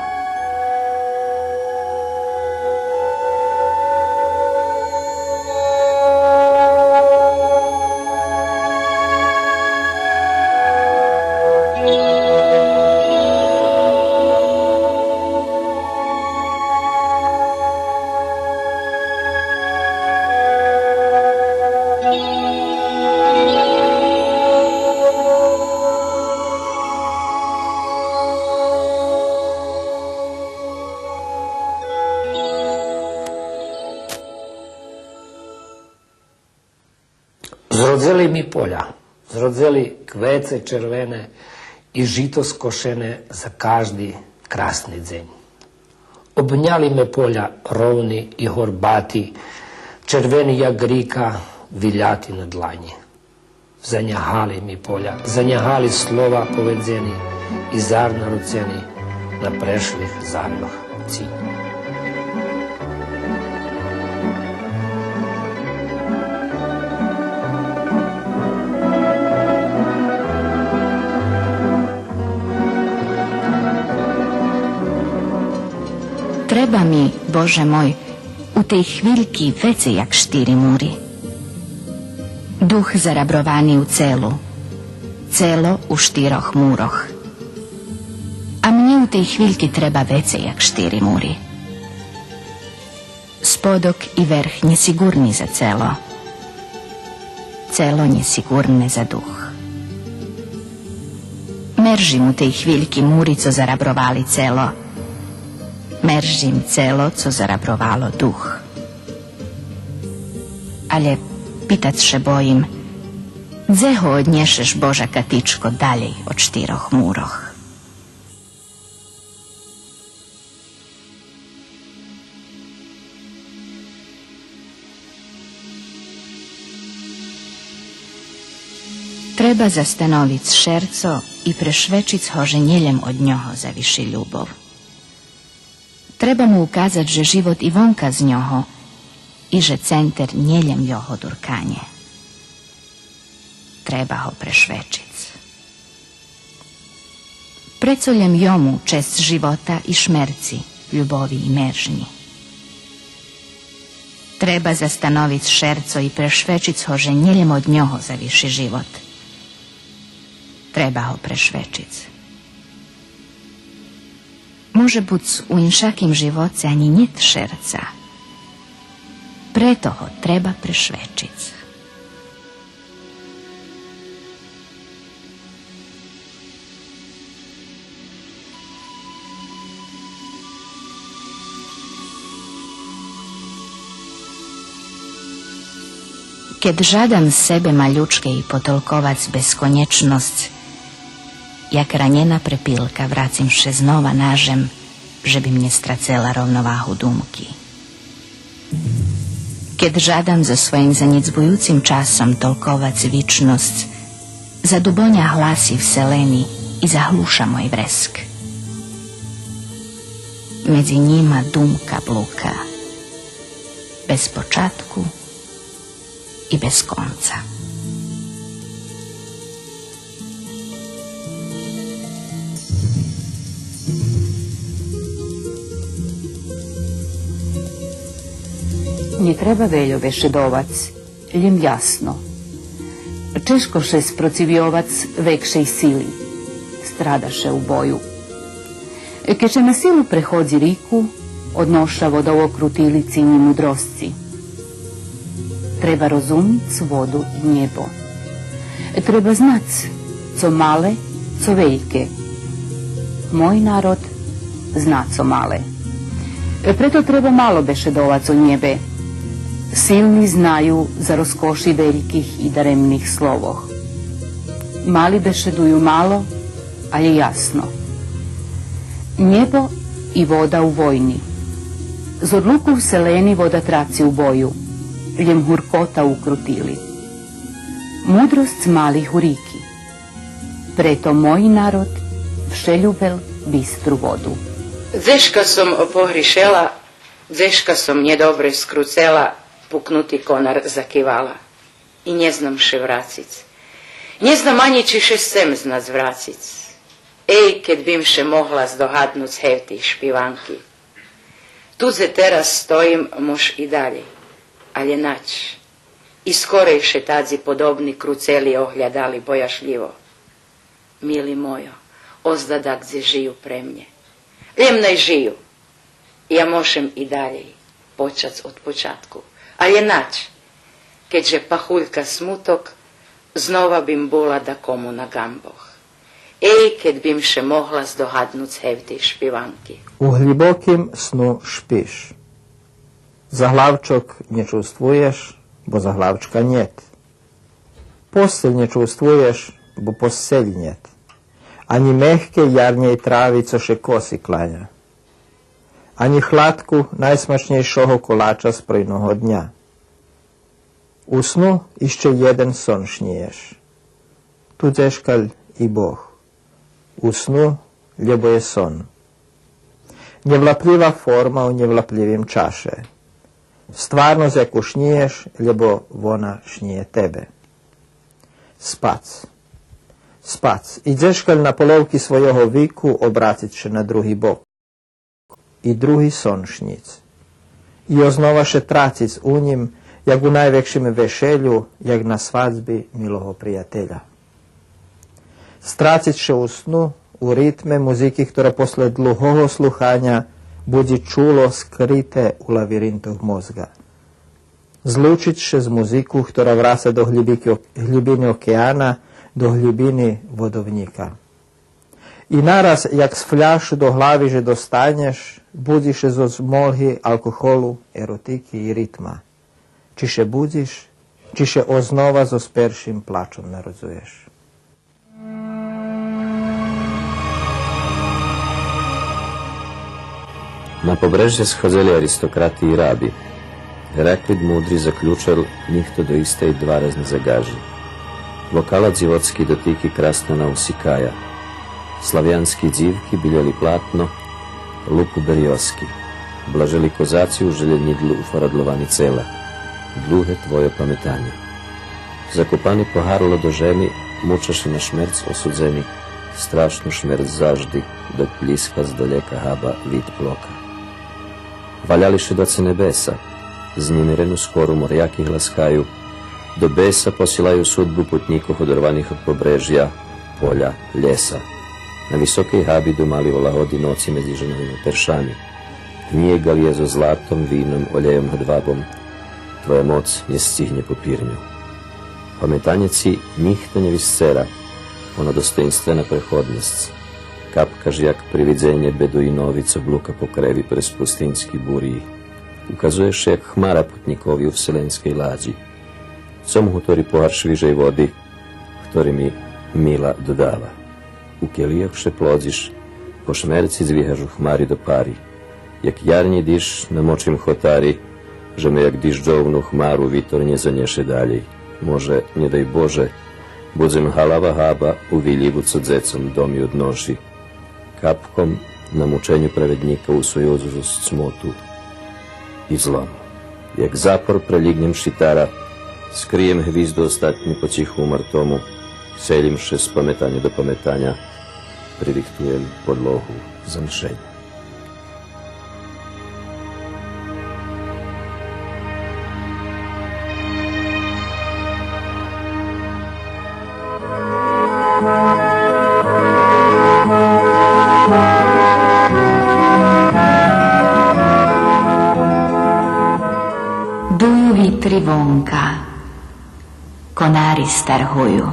Zrodzeli mi polja, zrodzeli kvece červene i žito skošene za každi krasni dzenj. Obnjali me polja rovni i horbati, červeni jak rika, viljati na dlanji. Zanjahali mi polja, zanjahali slova povedzeni i zar naruceni na prešlih zarnoh cinj. Treba mi, Bože moj, u tej chvíľky vece jak štyri múry. Duch zarabrovaný u celu, celo u štyroch múroch. A mne u tej chvíľky treba vece jak štyri múry. Z spodok i verh nje sigurni za celo. Celo nje sigurne za duh. Meržim u tej chvíľky múry, co zarabrovali celo. Meržim celo, co zarabrovalo duh. Ale pitat še bojim, dze ho odnješeš Boža katičko daljej od 4 múroch. Treba zastanovic šerco i prešvečic ho ženjeljem od njoho zaviši ljubov. Treba mu ukazat, že život i vonka z njoho i že center njeljem joho durkanje. Treba ho prešvečic. Precoljem jomu čest života i šmerci, ljubovi i meržnji. Treba zastanovic šerco i prešvečic ho ženjeljem od njoho zaviši život. Treba ho prešvečic. Može buc u inšakim živoce ani njet šerca. Preto ho treba prešvečic. Kad žadam sebe maljučke i potolkovac beskonječnost, jak ranjena prepilka vracim še znova nažem, že bi mnje stracela rovnovahu dumki. Kad žadam za svojim zanicbujucim časom tolkovac vičnost, za dubonja hlasi vseleni i zahluša moj vresk. Mezi njima dumka bluka, bez počatku i bez konca. Nie treba veljo vešedovac, ljem jasno. Češkoše sprociviovac vekšej sili, stradaše u boju. Keče na silu prehodzi riku, odnoša vodovokrutilici i mudrosci. Treba rozumic vodu i njebo. Treba znac, co male, co veljke. Moj narod zna co male. Preto treba malo bešedovac o njebe. Silni znaju za rozkoši velikih i daremnih slovoh. Mali bešeduju malo, ali je jasno. Njebo i voda u vojni. Z odluku vseleni voda traci u boju. Ljem hurkota ukrutili. Mudrost malih u riki. Preto moj narod všeljubel bistru vodu. Zeška som pohrišela, zeška som njedobre skrucela, puknuti konar zakivala. I nje znam še vracic. Nje znam ani čiše sem zna zvracic. Ej, kad bim še mohla zdohadnuc hevti špivanki. Tuze teraz stojim mož i dalje. Ali nać, i skorejše tadzi podobni kruceli ohljadali bojašljivo. Mili mojo, ozdada gdje žiju premnje. Ljem naj žiju, ja mošem i dalje počac od počatku. Ali nać, keďže pahuljka smutok, znova bim bola da komu na gamboh. Ej, kad bim še mohla zdohadnuc hevti špivanki. U hljibokim snu špiš. Zahlavčok nje čustvuješ, bo zahlavčka njet. Postelj nje čustvuješ, bo postelj njet. Ani mehke jarnje i travi, co še kosi klanja. Ani hladku najsmačnejšoho kolača z prejnoho dnja. U snu išće jeden son šniješ. Tu dzeškalj i Boh. U snu ljebo je son. Njevlapliva forma u njevlapljivim čaše. Stvarno zeku šniješ, ljebo vona šnije tebe. Spac. Spac. I dzeškalj na polovki svojoho viku obracit će na drugi bok. I drugi son šnic. I oznovaše tracic u njim, jak u najvekšim vešelju, jak na svadbi miloho prijatelja. Stracit će u snu, u ritme muziki, która posle dluhого sluhanja budi čulo skryte u lavirintoch mozga. Zlučiť še z muziku, ktorá vraca do hľubiny okeána, do hľubiny vodovníka. I naraz, jak z fľašu do hlavy, že dostaneš, budiš zo zmolhy alkoholu, erotiky i rytma. Čiže budiš, čiže oznova so perším plačom narodzuješ. Na pobrežje schodzeli aristokrati i rabi. Heraklit mudri zaključal, nikto do iste i dva raz ne zagaži. Vokala dzivotski dotyki krasnana usikaja. Slavijanski dzivki biljali platno, lupu berioski. Blaželi kozaci u željenidlu uforadlovani cela. Dluhe tvoje pametanje. Zakopani poharlo do žemi, mučaše na šmerc osudzeni, strašnu šmerc zaždi, dok bliska z doljeka haba vid ploka. Valjališe doce nebesa, znimirenu skoru morjaki glaskaju, do besa posilaju sudbu putnikov odorvanih od pobrežja, polja, ljesa. Na visokej habi domali olahodi noci mezi ženovima peršami. Gnjega li je zo zlatom, vinom, oljejom hodvabom. Tvoja moc je stihnje po pirnju. Pametanjeci njihto nje viscera, ono dostojinstvena prehodnost. Kapkaž jak prividzenje beduinovica bluka po krevi prez pustinski buriji. Ukazuješ jak hmara putnikovi u vselenskej lađi. Som hutori pohar švižej vodi, ktorý mi mila dodava. U kelijak še plodziš, po šmerci zvihažu hmari do pari. Jak jarnji diš na močim hotari, že me jak diš džovnu hmaru vitor nje zanješe daljej. Može, nje daj Bože, budzem halava haba u viljivu co dzecom domi odnoši. Kapkom na mučenju pravednika u svoju ozužu smotu i zlom. Jak zapor prelignem šitara, skrijem hvizdu ostatnji po cihu martomu, selim še z pametanja do pametanja, pririhtujem podlohu za mšenje. Duju vitri vonka, konari starhuju.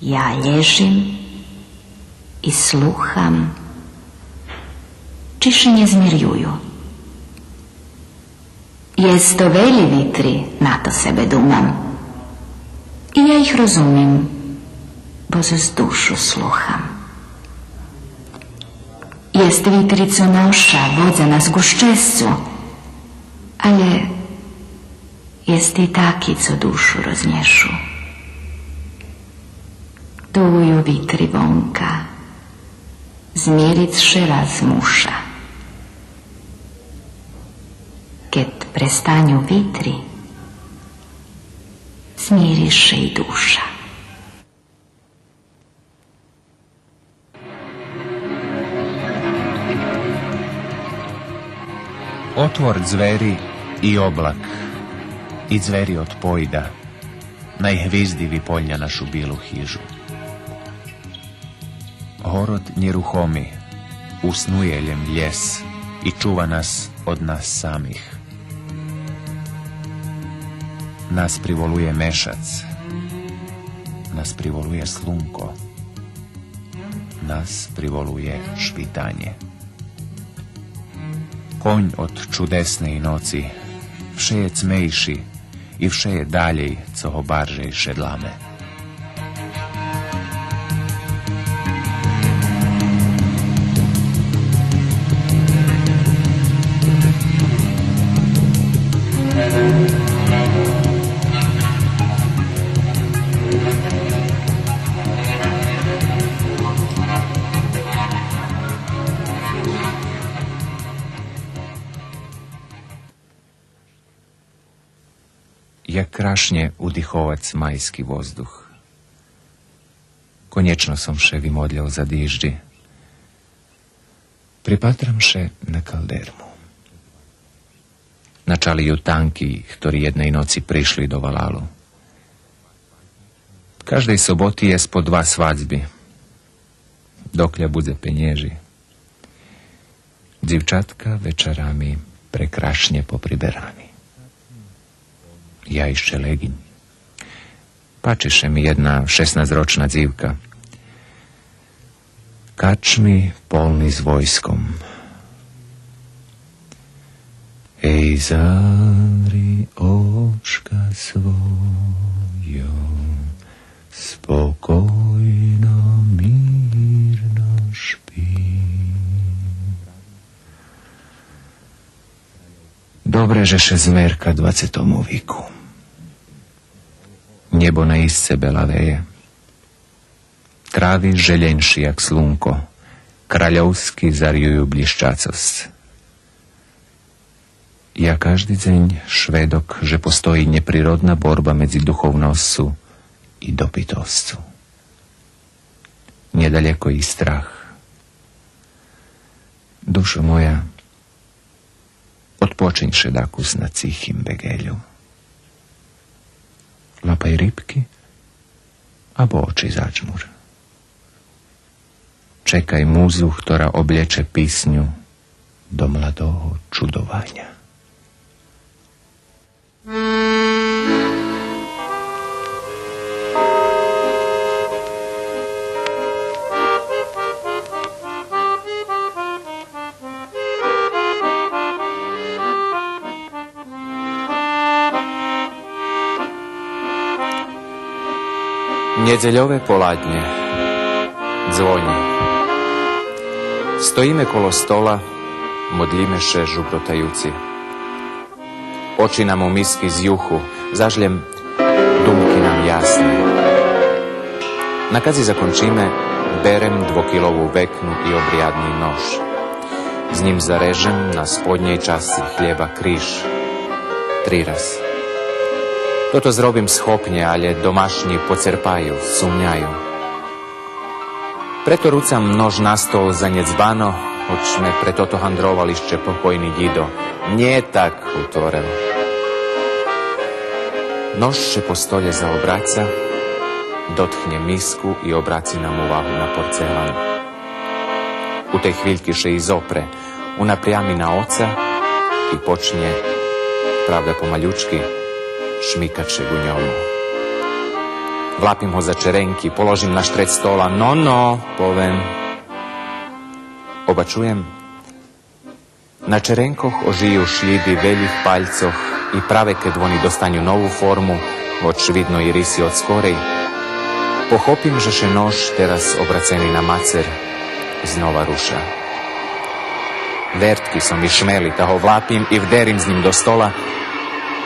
Ja ležim i sluham, čišenje zmirjuju. Jesto veli vitri, na to sebe dumam. I ja ih rozumim, bo z dušu sluham. Jest vitrico noša, vodza nas guščescu, ale jest i taki, co dušu roznješu. Duju vitri vonka, zmiric še razmuša. Kad prestanju vitri, smiriše i duša. Otvor zveri i oblak, i zveri od pojda, najhvizdivi polja našu bilu hižu. Horod njeruhomi, usnujeljem ljes i čuva nas od nas samih. Nas privoluje mešac, nas privoluje slunko, nas privoluje špitanje. Konj od čudesnej noci, vše je cmejši i vše je daljej, co ho baržej šedlame. Jak krašnie udychovac majski vozduh. Konječno som še vymodljal za diždi. Pripatram še na kaldermu. Načali ju tanki, ktorí jednej noci prišli do Valalu. Každej soboti je po 2 svadžby. Dokľa budze penježi. Dzivčatka večerami prekrašne popriberani. Ja ešte legiň. Páčiše mi jedna 16-ročná dzivka. Kačmi polný s vojskom. Ej, zavri očka svojo, spokojno, mírno špí. Dobre, že še zmerka 20. víku. Nebo na isce belaveje. Trávy želenší jak slunko, kraľovsky zarjujú bliščacosť. Ja každý deň švedok, že postojí neprirodná borba medzi duchovnosťou i dopitosťou. Nedaleko i strach. Dušo moja, odpočiň šedakus na cichým begeľu. Lapaj rybky, abo oči začmur. Čekaj múzu, ktorá obleče písňu do mladého čudovania. Nedzeľové poládne. Dzvoní. Stojíme kolo stola, modlíme še žubrotajúci. Oči nám u misky z juchu, zažljem, dumky nám jasné. Na kad si zakončíme, berem 2-kilovú veknu i obriadný nož. S ním zarežem na spodnej časti chlieba kríž. 3 raz. Toto zrobím schopne, ale domašní pocerpajú, sumňajú. Preto rúcam nož na stôl za necbano, hoď sme pre toto handroval ešte pokojný dido. Nie tak utvoril. Nož še po stole zaobraca, dotkne misku i obraci nám uvahu na porcelán. U tej chvíľky še i zopre, unapriami na oca i počne, pravda pomaľučky, šmykať še u ňomu. Vlapím ho za čerenky, položím na štreť stola. No, poviem. Oba čujem. Na čerenkoch ožijú šlídy veľých paľcoch i práve keď oni dostanú novú formu, hoď vidno i rysy od skorej, pochopím, že še nož teraz obracený na macer znova ruša. Vertky som i šmeli, ta ho vlapím i vderím s ním do stola,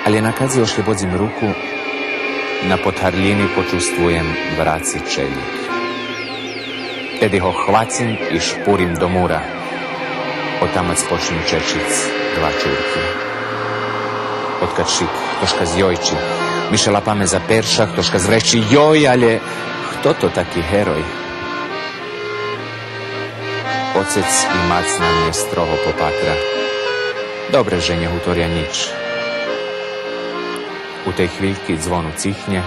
ale na kadzi ošlebodzím ruku, na podharlini počustvujem vraci čelik. Tedy ho chvacím i špúrim do múra. Otamac počnem čečic 2 čúrky. Odkaď šik, toška zjojči. Miše lapame za peršach, toška zvrečí. Joj, ale kto to taký heroj? Ocec i mac na mne stroho popatra. Dobre, že nehutoria nič. U tej chvíľky zvonu cichne,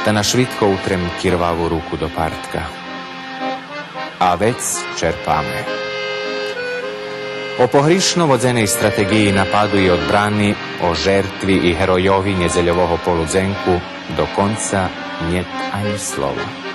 ta na švitko utrem kirvavú ruku do partka. A vec čerpáme. O pohrišno vodzenej strategii napadu i odbrany, o žertvi i herojovi nedeľového poludzenku do konca niet ani slova.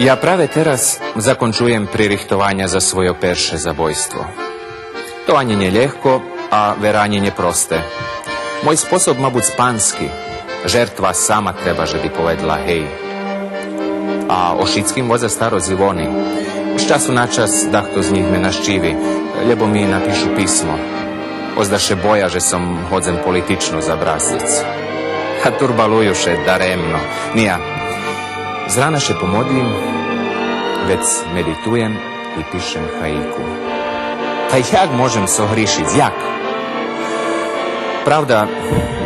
Ja prawe teraz zakončujem pririchtovanja za svoje perše zabojstvo. To ani nie ľahko, a veranie neproste. Môj spôsob má buď spanský. Žertva sama treba, že by povedla hej. A o šickým voza staro zvoni. Z času na čas dahto z nich me naščivi, lebo mi napíšu písmo. Ozdaše boja, že som hodzem politično za brasic. A turbalujuše daremno. Nija. Z rana še pomodlim, vec meditujem i pišem haiku. Pa jak môžem sohrišiť? Jak? Pravda,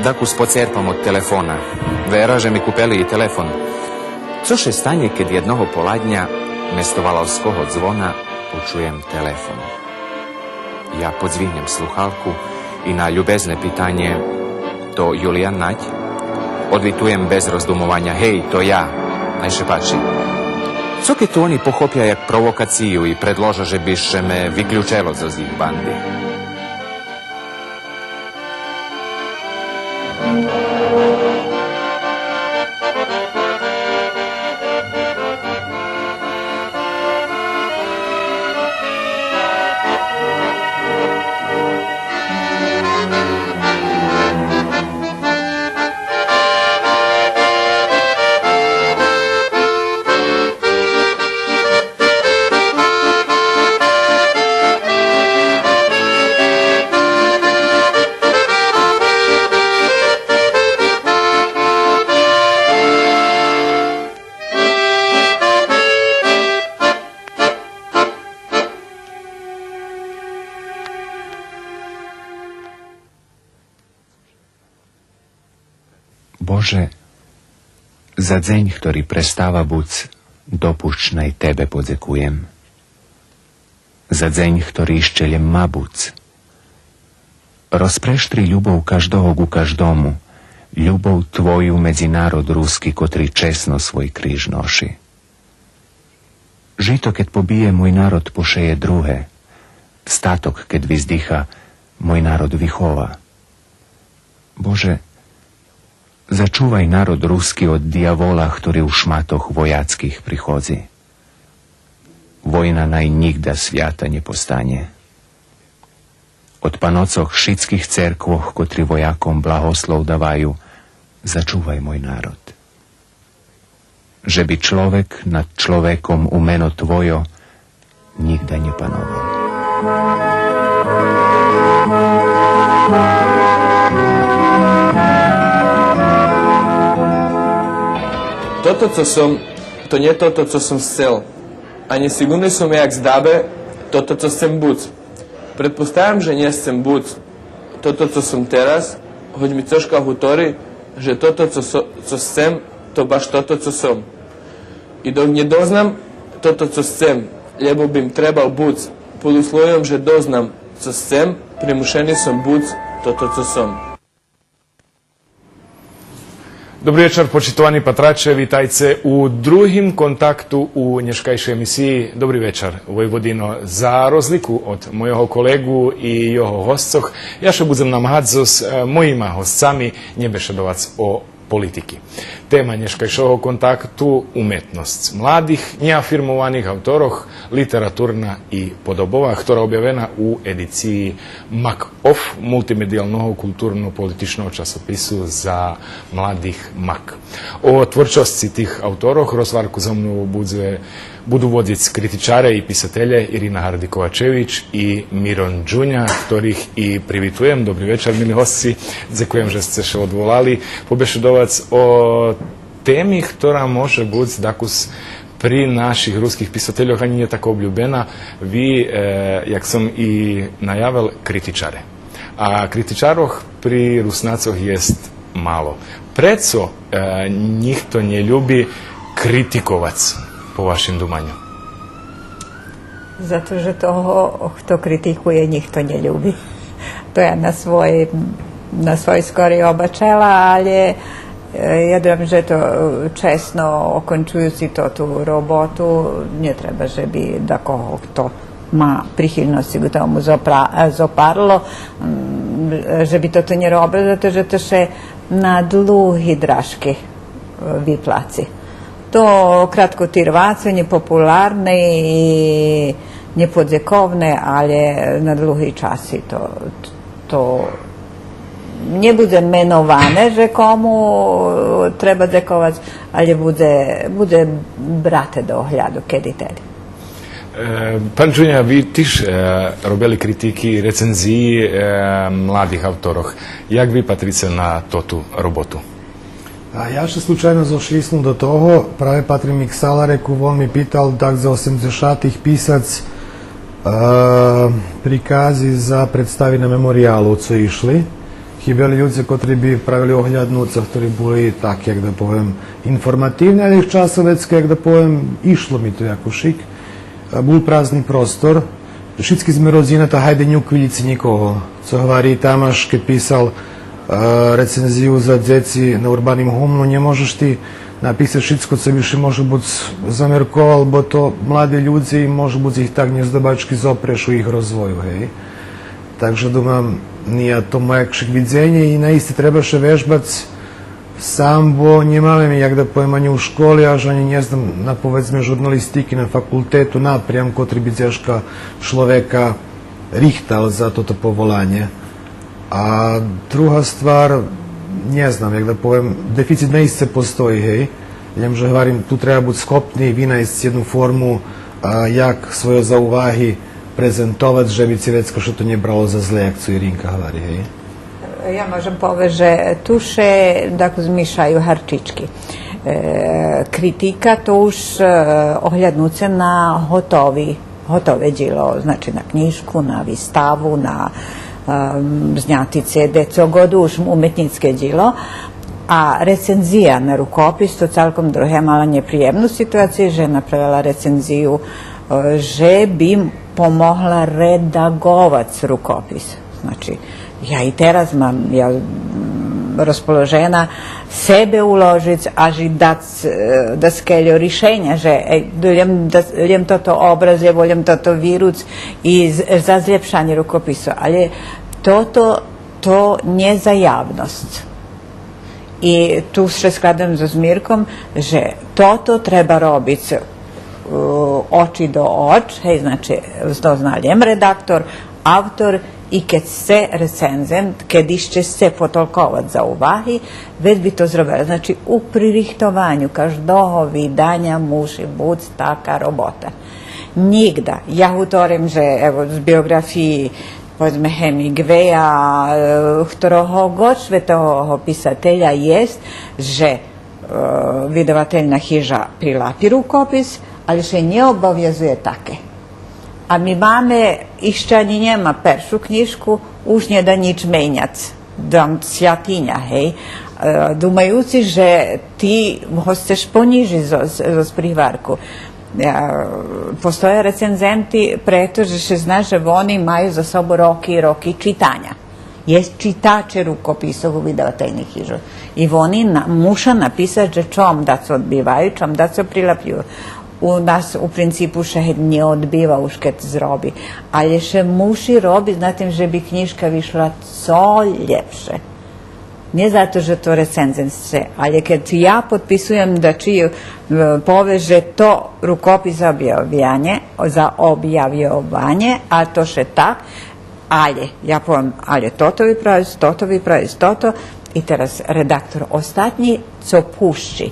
daku spocerpam od telefona. Vera, že mi kupeli i telefon. Co še stane, keď jednoho poladňa mesto Valavského zvona počujem telefon. Ja podzvihnem sluchalku i na ljubezne pitanje to Julian Nať? Odvitujem bez rozdumovanja, hej, to ja, najšepači. Co keď to oni pochopia jak provokaciju i predloža, že biše me vyključelo za zih bandi? Bože, za deň, ktorý prestáva buď, dopuščnaj Tebe podzekujem. Za deň, ktorý iščeljem ma buď. Rozpreštri ľubov každoho ku každomu, ľubov Tvoju medzi národ ruský, kotri česno svoj kríž noši. Žito, keď pobije môj národ, pošeje druhé. Statok, keď vyzdycha, môj národ vychova. Bože, začúvaj národ ruský od diavola, ktorý v šmatoch vojackých prichodzi. Vojna naj nikda sviata nepostane. Od panococh šických cerkvoch, kotri vojakom blahoslov dávajú, začúvaj môj národ. Že by človek nad človekom umeno Tvojo nikda nepanoval. Toto, co som, to nie toto, co som chcel. Ani sigurno som jak zdabe, toto, co chcem buď. Predpostavljam, že nie chcem buď toto, co som teraz, hoď mi troška hutori, že toto, co chcem, to baš toto, co som. I dok ne doznam toto, co chcem, lebo bym trebal buď, pod uslovijom, že doznam, co chcem, primušeni som buď toto, co som. Dobry wieczór, počitovani patrače, witajcie u drugim kontaktu u nješkajšej emisiji Dobry večer, Vojvodino. Za rozliku od mojego kolegu i jeho hostcoch, ja še budem namahati s mojima hostcami njebešedovac o politiki. Tema nješkajšого kontaktu umetnost mladih, neafirmovanih autoroh, literaturna i podobova, ktorá objavena u ediciji MAK-OF, multimedijalnog kulturno-političnog časopisu za mladih MAK. O tvorčosci tih autorov rozvarku za mnou budu voditi kritičare i pisatelje Irina Hardikovačević i Miron Đunja, ktorých i privitujem. Dobrý večer, milí hostci. Ďakujem, že ste še odvolali pobešedovac o temi, ktorá može biti dakus pri naših ruskih pisateljoh ani nije tako obljubena. Vi, jak sam i najavil, kritičare. A kritičaroh pri Rusnacoh jest malo. Preco njih to ne ljubi kritikovac, po vašem dumanju? Zato, že toho, kto kritikuje, njih to ne ljubi. To ja na svoj skori obačela, ali ja dam, že to česno okončujući to tu robotu, ne treba, že bi da koho kto má prihylnosti k tomu zoparlo, že by toto nie robil, zato, že to še na dluhi dražki vyplaci. To kratkotirvace, nie popularne i niepodzekovne, ale na długi czas to nie bude menovane, že komu treba zekovať, ale bude brate do ohľadu, kedy tedy. Pán Čunja, vy tiež robili kritiky recenzí mladých автoroch. Jak vy patríte na túto robotu? A ja še slučajno zošlisnul do toho, práve patrím k Salareku, on mi pýtal tak za 80-ih písac prikázy za predstavy na memoriálu, co išli. Chybeli ľudia, ktorí by pravili ohľadnúca, ktorí boli tak, jak da poviem, informatívne, ale ich časovecké, jak da poviem, išlo mi to jako šik. Bol prázdny prostor. Všetky sme rodzina, tá hajde neukvilici nikoho. Co hovorí Tamáš, keď písal recenziu za deti na urbaným humnu, nemôžeš ty napísať všetko, co by še može buď zamerkoval, bo to mladí ľudí, može buď ich tak nezdobačky zoprešu ich rozvoju, hej. Takže думам, nije to moje viđenje i naiste trebaše vežbać sam, bo nie mamy jak da pojem ani u školi, až ani ne znam na povedzme žurnalistiki na fakultetu naprijam, kotri bi teška človeka rihtal za toto povolanje. A druga stvar, ne znam, jak da pojem, deficit naiste postoji, hej. Jem, že hvarim, tu treba buď skopni vynajsť jednu formu, jak svoje zauvahy prezentovať, že by si vecko, što to nie bralo za zle, jak co Irinka hovorí, hej? Ja môžem povedať, že tu še tako zmišaju harčički. Kritika to už ohľadnúce na hotové djelo, znači na knjižku, na výstavu, na znjatice, deco god už umetnické djelo, a recenzija na rukopis, to celkom druga mala neprijemnu situaciju, že je napravila recenziju, že bi pomogla redagovac rukopis. Znači, ja i teraz mam, ja raspoložena sebe uložic, a že da skeljo rješenja, že doljem toto obrazje, voljem toto viruc i za zljepšanje rukopisa, ali to nie za javnost. I tu še skladam za Zmirkom, že toto treba robiti oči do oč, hej, znači doznaljem redaktor, autor i kad se recenzent, kad išće se potolkovat za uvahi, već bi to zrobila. Znači u pririhtovanju každoho vidanja muši bud taka robota. Nigda. Ja utorim, že evo z biografiji povedzme Hemingwaya, ktorého god svetového pisatelja jest, že vydavateljna hiža prilapi rukopis, ali še nie obavezuje také. A my máme ešte ani nema peršu knižku, už nie da nič menjac, dam sjatinja, hej, думаjući, že ti ho chceš ponižiť zo sprihvarku. Postoje recenzenti, pretože še znaš, že oni imaju za sobu roki čitanja. Jest čitače rukopisov u vydavateljnih hiža. I oni muša napisati, že čom da se odbivaju, čom da se prilapljuju. U nas u principu še ne odbiva už kad zrobi. Ali še muši robi, znatim, že bi knjižka višla co ljepše. Nie zato, že to recenzent se, ali kad ja potpisujem da čiju poveže to rukopis za objavljovanje, a to še tak, ali, ja povem, ali toto vypravi, toto, i teraz redaktor ostatnji, co pušči.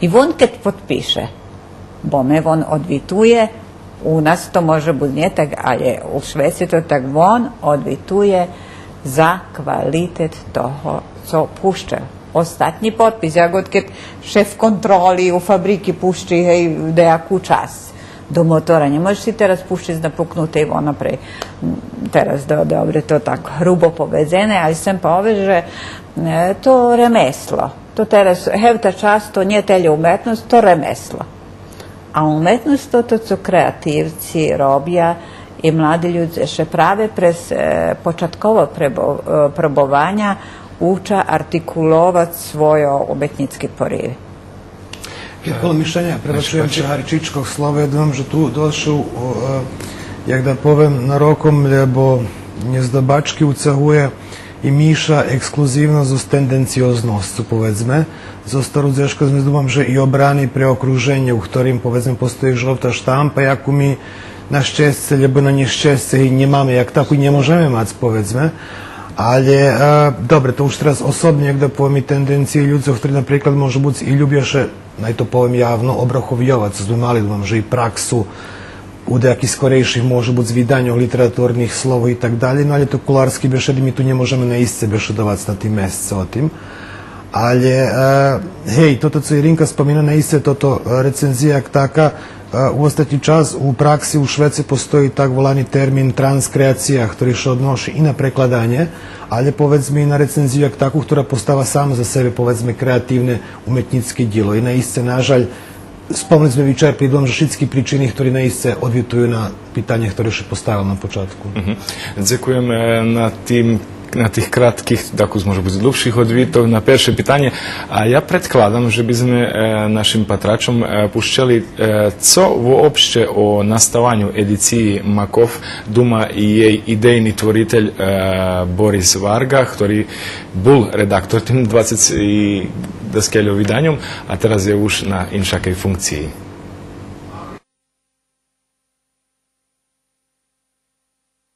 I on kad potpiše, bome on odvituje, u nas to može biti nije tak, ali u Švedskoj to tak, on odvituje za kvalitet toho, co pušče. Ostatnji potpis, ja god kad šef kontroli u fabriki pušči, hej, dejaku čas do motora. Ne možeš si teraz puščiť napuknute i ono pre teraz dobre, to tako hrubo povezene, ali sam poveže to remeslo. To teraz, hevta čas, to nije telje umetnost, to remeslo. A umetnost to co kreativci robija i mladi ljudi še prave prez počatkovo probovanja uča artikulovati svojo umetnički poriv. Kolo mišljenja, prebačujem če Haričičkog slova, ja думам, že tu došao, jak da povem, na rokom, lebo njezdobački ucahuje i míša exkluzívnosť so tendencioznosťou, povedzme. Zo starú Zeška sme dúfam, že i obrany pre okruženje, u ktorým, povedzme, postoji žlta štampa, jakú my na šťastie, lebo na nešťastie nemáme, jak takú nemôžeme mať, povedzme. Ale, dobre, to už teraz osobne, jak da poviem i tendencije ľudí, ktorí napríklad môžu buď i ľubieše, naj to poviem javno, obrachovijovac, sme mali, dúfam, že i praksu u nejakých skorejších môžu buď z vydanjov literatúrnych slov i tak dalje, no ale to kularski bešedi mi tu ne možemo na isce bešedovať na tým mesece o tým. Ale, hej, toto, co Irinka spomína na isce, toto recenzija jak taka, u ostatní čas u praksi u Švedci postoji tak volani termin transkreacija, ktorý še odnoši i na prekladanje, ale povedzme i na recenziju jak takú, ktorá postava sama za sebe, povedzme, kreatívne umetnické djelo. I na isce, nažalj, spomnili sme vyčerpili, dom, že všetky príčiny, ktoré naiste odvjetujú na pitanje, ktoré še postavil na počátku. Ďakujem na tých krátkých, tako može biti dlhších odvitov na perše pitanje. A ja predkladam, že bi sme našim patračom pušćali co uopšte o nastavanju ediciji Makov duma i jej idejni tvoritelj Boris Varga, ktorý bol redaktor tým 20 i daskeľov vydanjom, a teraz je už na inšakej funkciji.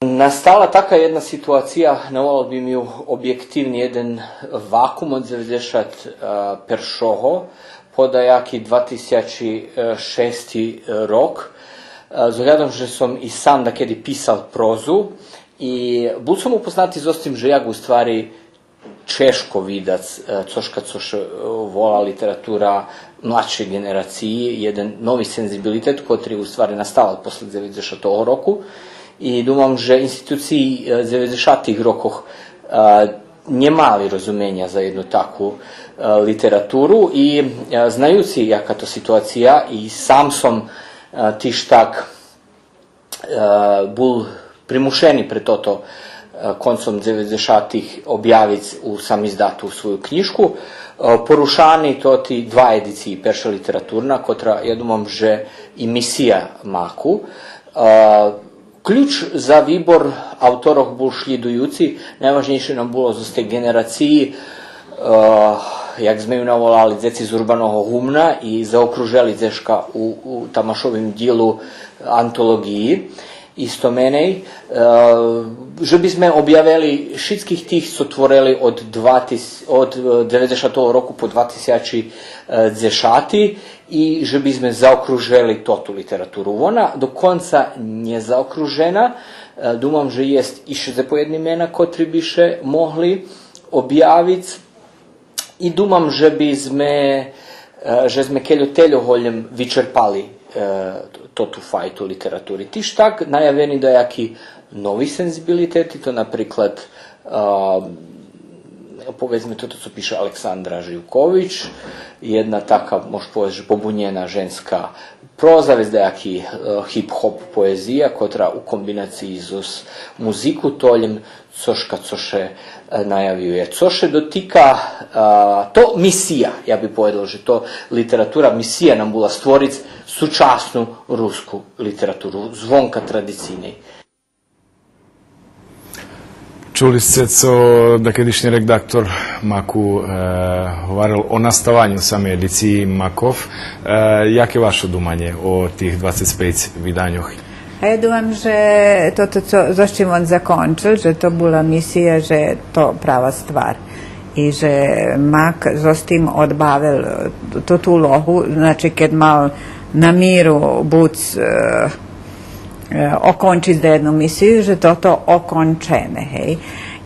Nastala taka jedna situacija, навало би ми об'єктивний один вакуум от 91-го, подаяки 2006 рок. З оглядом, že som i sam da kedy pisal prozu i bol som upoznati s ostim, že jak u stvari češko vidac, coška vola literatura mladšej generaciji, jedan novi senzibilitet koji u stvari nastavil posle 90. roku. I думам, že instituciji 90-ih rokoh nie mali rozumienia za jednu takú literaturu i znajući jaka to situacija i sam som tiž tak bol primušeni pre toto koncom 90-ih objaviti u sam izdatu svoju knjižku. Porušani to ti dva ediciji perša literaturna, kotra, ja думам, že i misija Maku. Ključ za výbor autorov bol šljedujúci. Najvažnejšie nám bolo z tej generaciji, jak sme ju navolali, Zeci z Urbaného humna i zaokružili Zeška u Tamašovim dijelu antologiji istomenej, že by sme objavili všetkých tých, co tvorili od 90. roku po 2010. I že by sme zaokružili tu literaturu. Ona do konca nie zaokružena. Думам, že jest ište zapojedni mena, kotri bi še mohli objaviti. I думам, že by sme keljo teljoholjem vyčerpali tu fajtu literaturi. Tiž tak najaveni da jaki novi senzibiliteti, to napriklad povedzme toto, co piše Aleksandra Živković, jedna taka, možeš povedati, pobunjena ženska proza, već da jaki hip-hop poezija, kotra u kombinaciji s muziku toljem, coška coše najavljuje. Coše dotika to misija, ja bi povedal, že to literatura, misija nam bila stvoric sučasnu rusku literaturu, zvonka tradicijnej. Čuli ste, co dakedišnji redaktor Maku govoril o nastavanju same ediciji Makov. Jak je vaše dumanje o tih 25 vydanjoh? A ja думам, že toto, za čim on zakončil, že to bila misija, že je to prava stvar. I že Mak zostim odbavil tu ulohu, znači kad mal na miru buc okončiti za jednu misiju, že toto okončene, hej.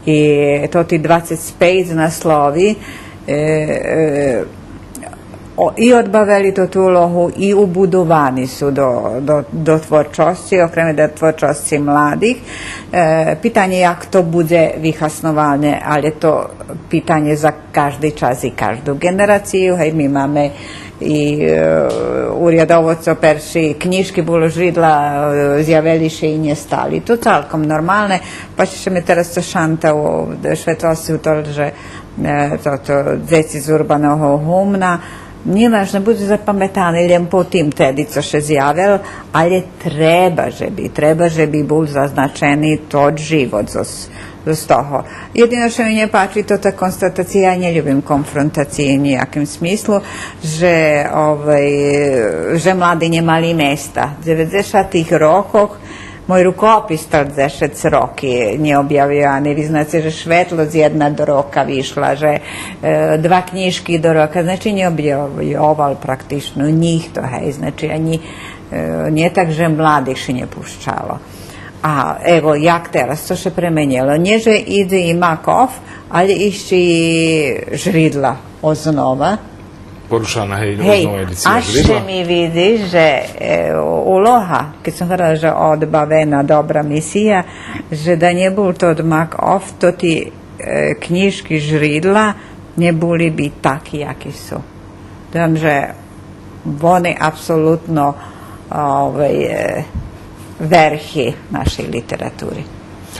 I to ti 25 naslovi i odbavili tu ulohu i ubudovani su do tvorčosti, okreme do tvorčosti mladih. Pitanje je jak to bude vyhasnovane, ali je to pitanje za každý čas i každú generaciju. Hej, my máme i urjadovoco perši knjižki bolo židla zjaveliše i nje stali. To celkom normalne, pa će me teraz to šanta u švetlosti u to, že toto Zeci z Urbaného humna, Nieważne, budu zapamiętany, len po tym wtedy, co się zjawil, ale treba, żeby był zaznaczony to żywot z toho. Jedino što mi nie pači, to ta konstatacija, ja nie ljubim konfrontacije u nijakim smislu, že mladi nie mali mesta. W 90-ih rokoch moj rukopis 40 roki nie objavljivani. Vi znate, že Švetloc jedna do roka višla, že dva knjižki do roka, znači nie objavljoval praktično njih to, hej, znači nie tak, že mladih še nie puščalo. A evo, jak teraz, co się premenilo. Nie, że ide i Makov, ale išće i Žridla oznova. Porušana, hej, oznova edicija a Žridla. še mi vidi, že uloha, kad sam hrala, že odbavena dobra misija, že da nje bol to od Makov, to ti knjižki Žridla ne boli bi taki, jaki su. Dam, že oni apsolutno verhi našej literaturi.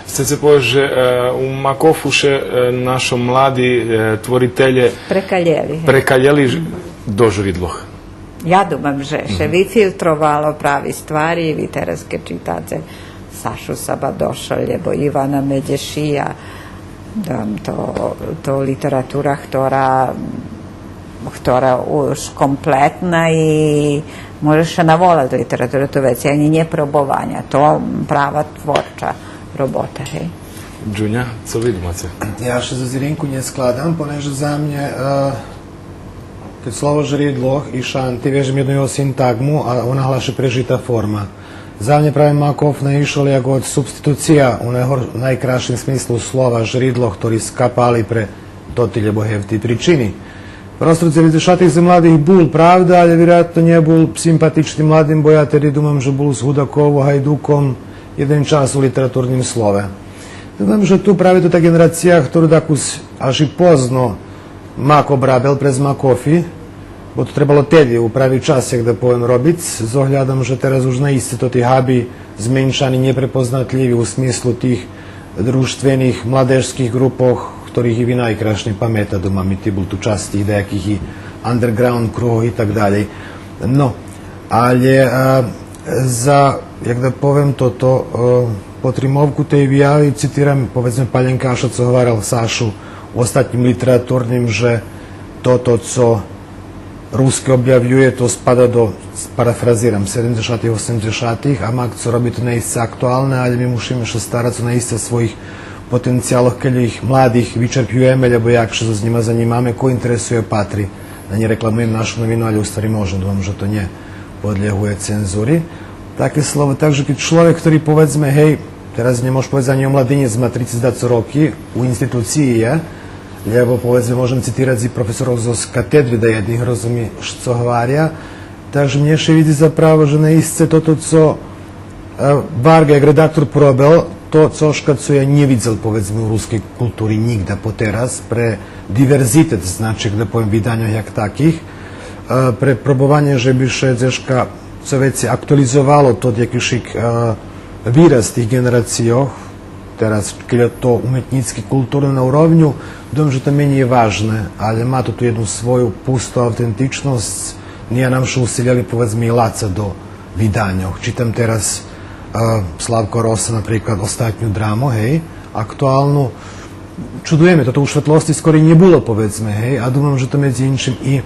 Ste se povedali, že u Makofu še našo mladi tvoritelje prekaljeli do Žridloh. Ja dumam, že še vyfiltrovalo pravi stvari i vi teraz keď čitate Sašu Sabadoša, lebo Ivana Međešija, to literatura, ktorá už kompletna i možeš navolati literaturu, to već ani nie probovanja, to prava tvorča robota, hej. Đunja, co vi думate? Ja še za Zirinku nie skladam, poneže za mne, keď slovo Žridloh i šanti, vežem jednu jeho sintagmu, a ona hlaše prežitá forma. Za mne práve Makov naišol jako od substitucija u najkrašim smislu slova Žridloh, ktorý skapali pre toti lebo hevti pričini. Prostor civilizašatih za mladih bul pravda, ali vjerojatno nje bul simpatični mladim bojateri, dumam, že bul s Hudakovo, Hajdukom, jeden čas u literaturnim slove. Dumam, že tu pravi to ta generacija, ktorú takus až i pozno Mak obrabel prez Makofi, bo to trebalo tedi u pravi čas, jak da povem robic, s ohľadom, že teraz už naiste to ti habi zmenšani, neprepoznatljivi u smislu tih društvenih, mladežskih grupoch, ktorých i vi najkrašnije pameta, doma mi ti bol tu čast tih nejakých i underground kruhov i tak dalje. No, ali za, jak da povem toto, po trimovku tej vyjavi, citiram, povedzme, Paljenkaša, co hovaral Sašu u ostatnim literaturnim, že toto, co ruske objavljuje, to spada do, parafraziram, 70-ih, 80-ih, a Mak, co robi to neisce aktualne, ali mi musíme še starať co neisce svojich potencijaloh, keď ich mladých vyčerpjujeme, lebo jakže sa s njima zanimame, ko interesuje patri. Da nie reklamujem našu novinu, ali u stvari možem, dúfam, že to nie podliehuje cenzúri. Také slovo, takže keď človek, ktorý povedzme, hej, teraz nemôžem povedať ani o mladinec, má 30 roky, u institúcii je, lebo povedzme, môžem citirať i profesorov z katedry, da jedných rozumí, čo hovoria. Takže mne še vidi zapravo, že neisce toto, co Varga, jak redaktor probel, to, co ja nie widzę, powiedzmy, u ruskiej kultury nigdy po teraz, pre diverzitet, znaczy, gdy powiem, wydaniach jak takich, pre próbowanie, żeby się dzieżka, co wiecie, aktualizowało to jakiś wyraz tych generacjach, teraz, kiedy to umiejętnickie kultury na urovniu, думаю, że to mniej ważne, ale ma to tu jedną swoją pustą autentyczność, nie nam się usiljali, powiedzmy, i laca do wydania. Czytam teraz Slavko Rosa, napríklad, ostatnju dramu, hej, aktuálnu. Čudujeme, toto u Švetlosti skoro nie było, povedzme, hej, a думам, že to medzi inčím i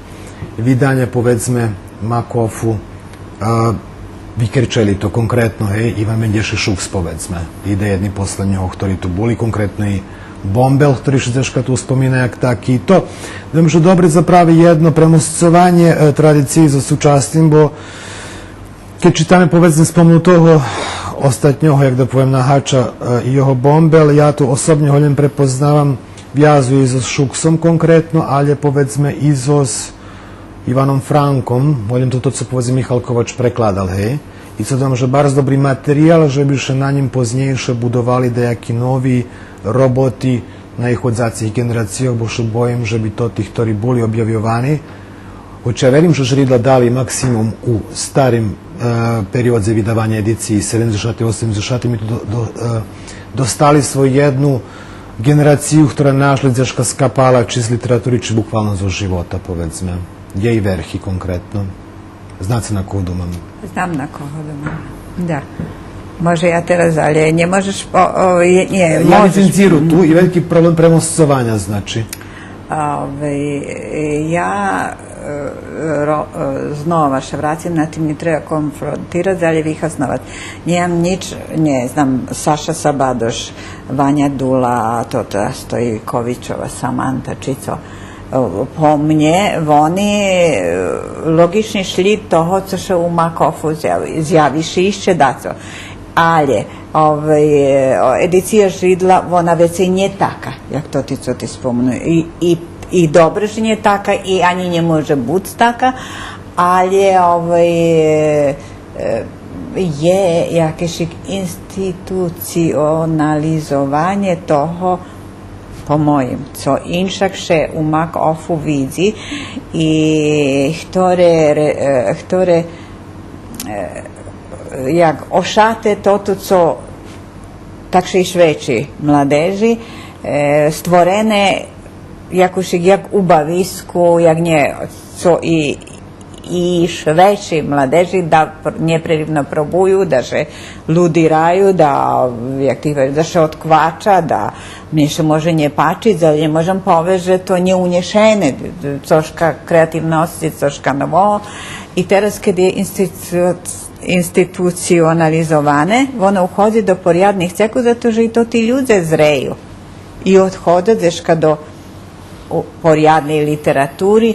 vydania, povedzme, Makofu vykrčeli to konkrétno, hej, Ivan Mendeši Šuks, povedzme, ide jedni poslednjih, ktorí tu boli, konkrétno i Bombel, ktorý Šizeška tu spomína jak taký. To, думам, že dobre zapravi jedno premoscovanie tradícií so súčasným, bo keď čítame, povedzme, spomnutého ostatnього, jak da poviem, Nahača i jeho Bombel, ja tu osobne ho len prepoznávam, vjazuju i so Šuksom konkrétno, ale povedzme i so Ivanom Frankom, volim to, co povedzme Michal Kovač prekladal, hej. I co dam, že bardzo dobrý materiál, že by še na ním poznejšie budovali nejakí noví roboti na ich odzacích generáciách, bo še bojím, že by to tých, ktorí boli objavjovani, hoće ja verim, že Žridla dali maksimum u starim periodze vydavanja ediciji 70. 80. mi tu dostali svoju jednu generaciju, ktorá našli dzeška skapala či z literatúry, či bukvalno zo života, povedzme. Gdje i verhi konkretno? Znate na kodu mam? Znam na kodu mam, da. Može ja teraz, ali nie možeš... Ja licenciru tu i veliki problem premostovanja, znači. Ja znova še vracim, na tim mi treba konfrontirati, ali ih osnovati. Nijem nič, ne znam, Saša Sabadoš, Vanja Dula, Tota Stojkovičova, Samanta Čico. Po mnje, oni logični šli toho, co še u Makofu zjaviš išće daco. Ale edicija Židla, ona već i nije taka, jak to ti co ti spomenu. I dobro že nije taka, i ani nie može biti taka, ali je jakieś institucionalizovanje toho, po mojim, co inšak še u Makofu vidzi i htore jak ošate toto, co takže i šveći mladeži stvorene jak u bavisku, jak nje co i šveći mladeži da neprerivno probuju, da se ludiraju, da se otkvača, da mnie še može nje pačić, da ne možem poveže to nje unješene, coška kreativnosti, coška novo. I teraz kad je institucionalizovane, ono uhodzi do porjadnih ceku, zato že i to ti ljude zreju. I odhode deška do porjadnej literaturi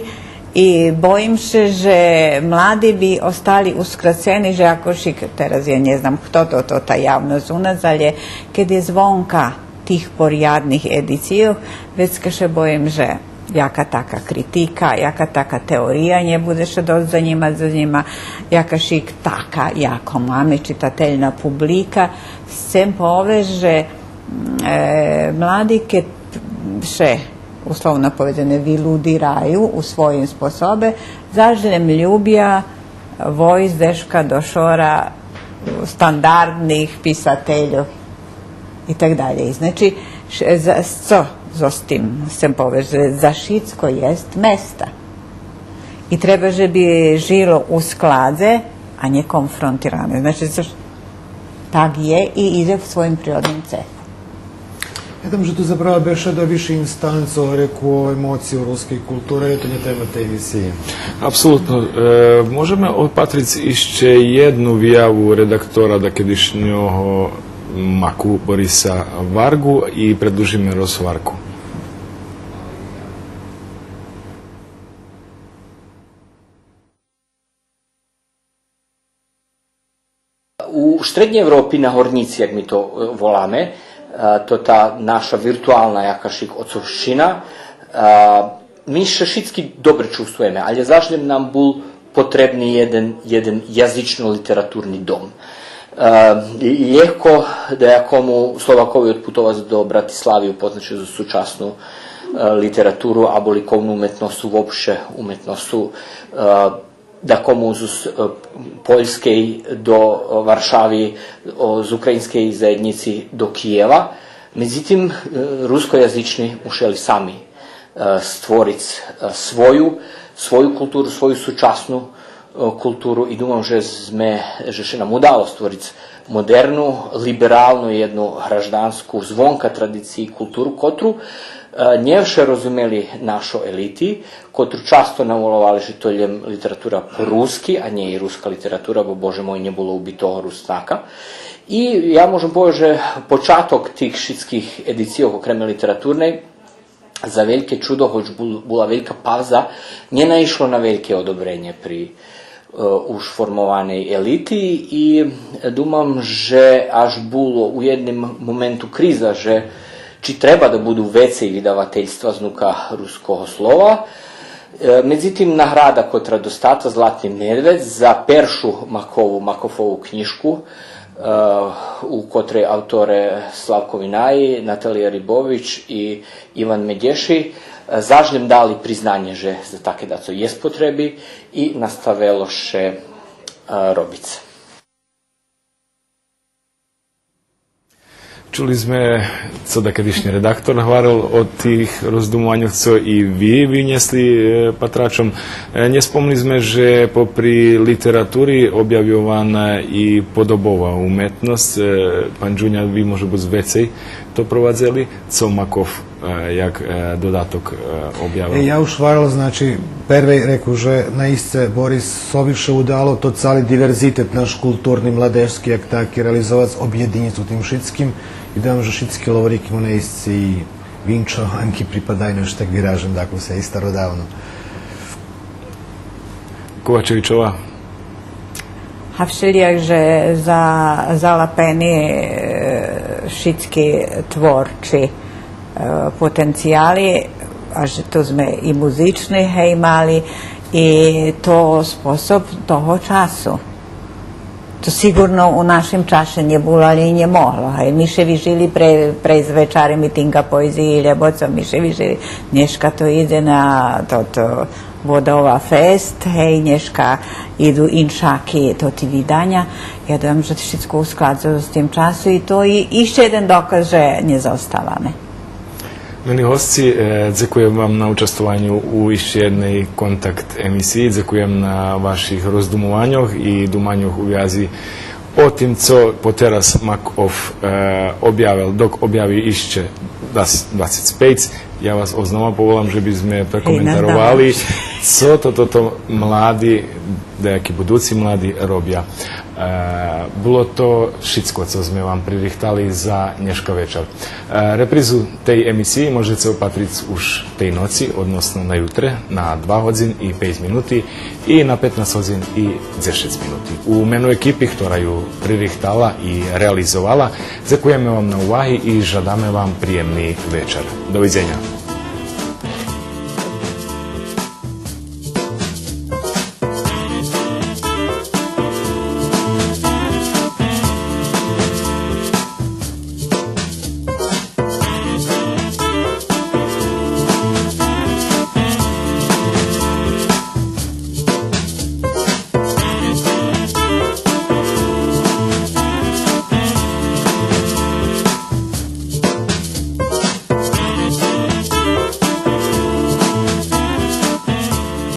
i bojim se, že mladi bi ostali uskraceni, že ako šik, teraz ja ne znam kto to ta javnost unas, ali kad je zvonka tih porjadnih edicijov, već še bojim, že jaka taka kritika, jaka taka teorija nje bude še dost za njima, jaka šik taka, jako mame čitateljna publika, sem poveže mladi kad še uslovno povedene vyludiraju u svojim sposobe, zaželjem ljubja vojs deška do šora standardnih pisateljov i tak dalje. Znači, co s tim sem poveže, za šitsko jest mesta. I treba, že bi žilo u skladze, a nje konfrontirane. Znači, tak je i ide v svojim prirodnim cehom. Ja tam, že tu zapravo beše do više instanco, reku o emociju ruske kulture, to nje tema te emisije. Apsolutno. Možeme opatric išće jednu vijavu redaktora da kedišnjoho Maku Borisa Vargu i predlužime Varku. U štrednjej Evropi na Hornici, jak mi to volame, to ta naša virtualna jakašik ocovščina, mi še šitski dobre čustvujeme, ali zažljem nam bul potrebni jedan jazično-literaturni dom. Ljehko da jakomu Slovakovi odputovati do Bratislavi upoznaći za sučasnu literaturu, abo likovnu umetnost, uopšte umetnost, da komu z Poljskej do Varšavi, z ukrajinskej zajednici do Kijeva. Međutim, ruskojazični mušeli sami stvoriti svoju kulturu, svoju sučasnu kulturu i dumam, že še nam udalo stvoriti modernu, liberalnu, jednu hraždansku zvonka tradiciji kulturu, kotru njevše razumeli našo eliti, kotru často navolovali že to je literatura po-ruski, a nje i ruska literatura, bo bože moj, nje bilo ubi toho Rusnaka. I ja možem povedati, že počatok tih šitskih edicijov okreme literaturnej za velike čudo, hoć bila velika pauza, nje naišlo na velike odobrenje pri už formovanej eliti i dumam, že až bilo u jednom momentu kriza, že či treba da budu vecej vydavateljstva znuka ruskого slova. Međutim, nagrada kotra dostata Zlatni medved za peršu Makofovu knjišku, u kotrej autore Slavko Vinaji, Natalija Ribović i Ivan Medješi zažljem dali priznanje, že za take daco jest potrebi i nastavelo še robice. Čuli sme, co dakadišnji redaktor govoril o tih rozdumovanjih, co i vi vyniesli patračom. Nespomnili sme, že popri literaturi objavljovana i podobova umetnost. Pan Đunja, vi može biti vecej to provadzeli, co Makov jak dodatok objavil. Ja už varil, znači, prvej reku, že naistce Boris Soviše udalo to cali diverzitet naš kulturni, mladežski, jak taki realizovac objedinicu tim šitskim. I da vam, že šitski lovoriki mu naistci i Vinčo, Anki pripadaju nešto tak viražem, dakle se i starodavno. Kovačevićova? A všelijak, že zalapeni šitski tvorči potencijali, a že to sme i muzični imali i to sposob toho času. To sigurno u našem čaše nije bilo, ali nije moglo. Miševi žili pre zvečare mitinga poeziji i ljeboca, miševi žili nješka to ide na to vodova fest, nješka idu inšaki, to ti vidanja. Ja dojam, že všetko uskladzalo s tim času i to je išće jedan dokaz, že nje zaostavane. Mili hostci, dziękuję Wam na učestvovanju u jeszcze jednej kontakt emisiji, dziękuję na vaših rozdumovanjoh i dumanjoh u vjazi o tim, co poteras Makov objavil, dok objavi išće 25. Ja vas oznova povolam, že by sme prekomentarovali, co toto mladi, dejaki buduci mladi robia. Bilo to všetko, co sme vám pririchtali za dneška večer. Reprizu tej emisiji možete opatriť už tej noci, odnosno na jutre, na 2 hodin i 5 minuti i na 15 hodin i 10 minuti. U menu ekipi, ktorá ju pririchtala i realizovala, ďakujeme vám na uvahi i žadáme vám príjemný večer. Dovidzenja.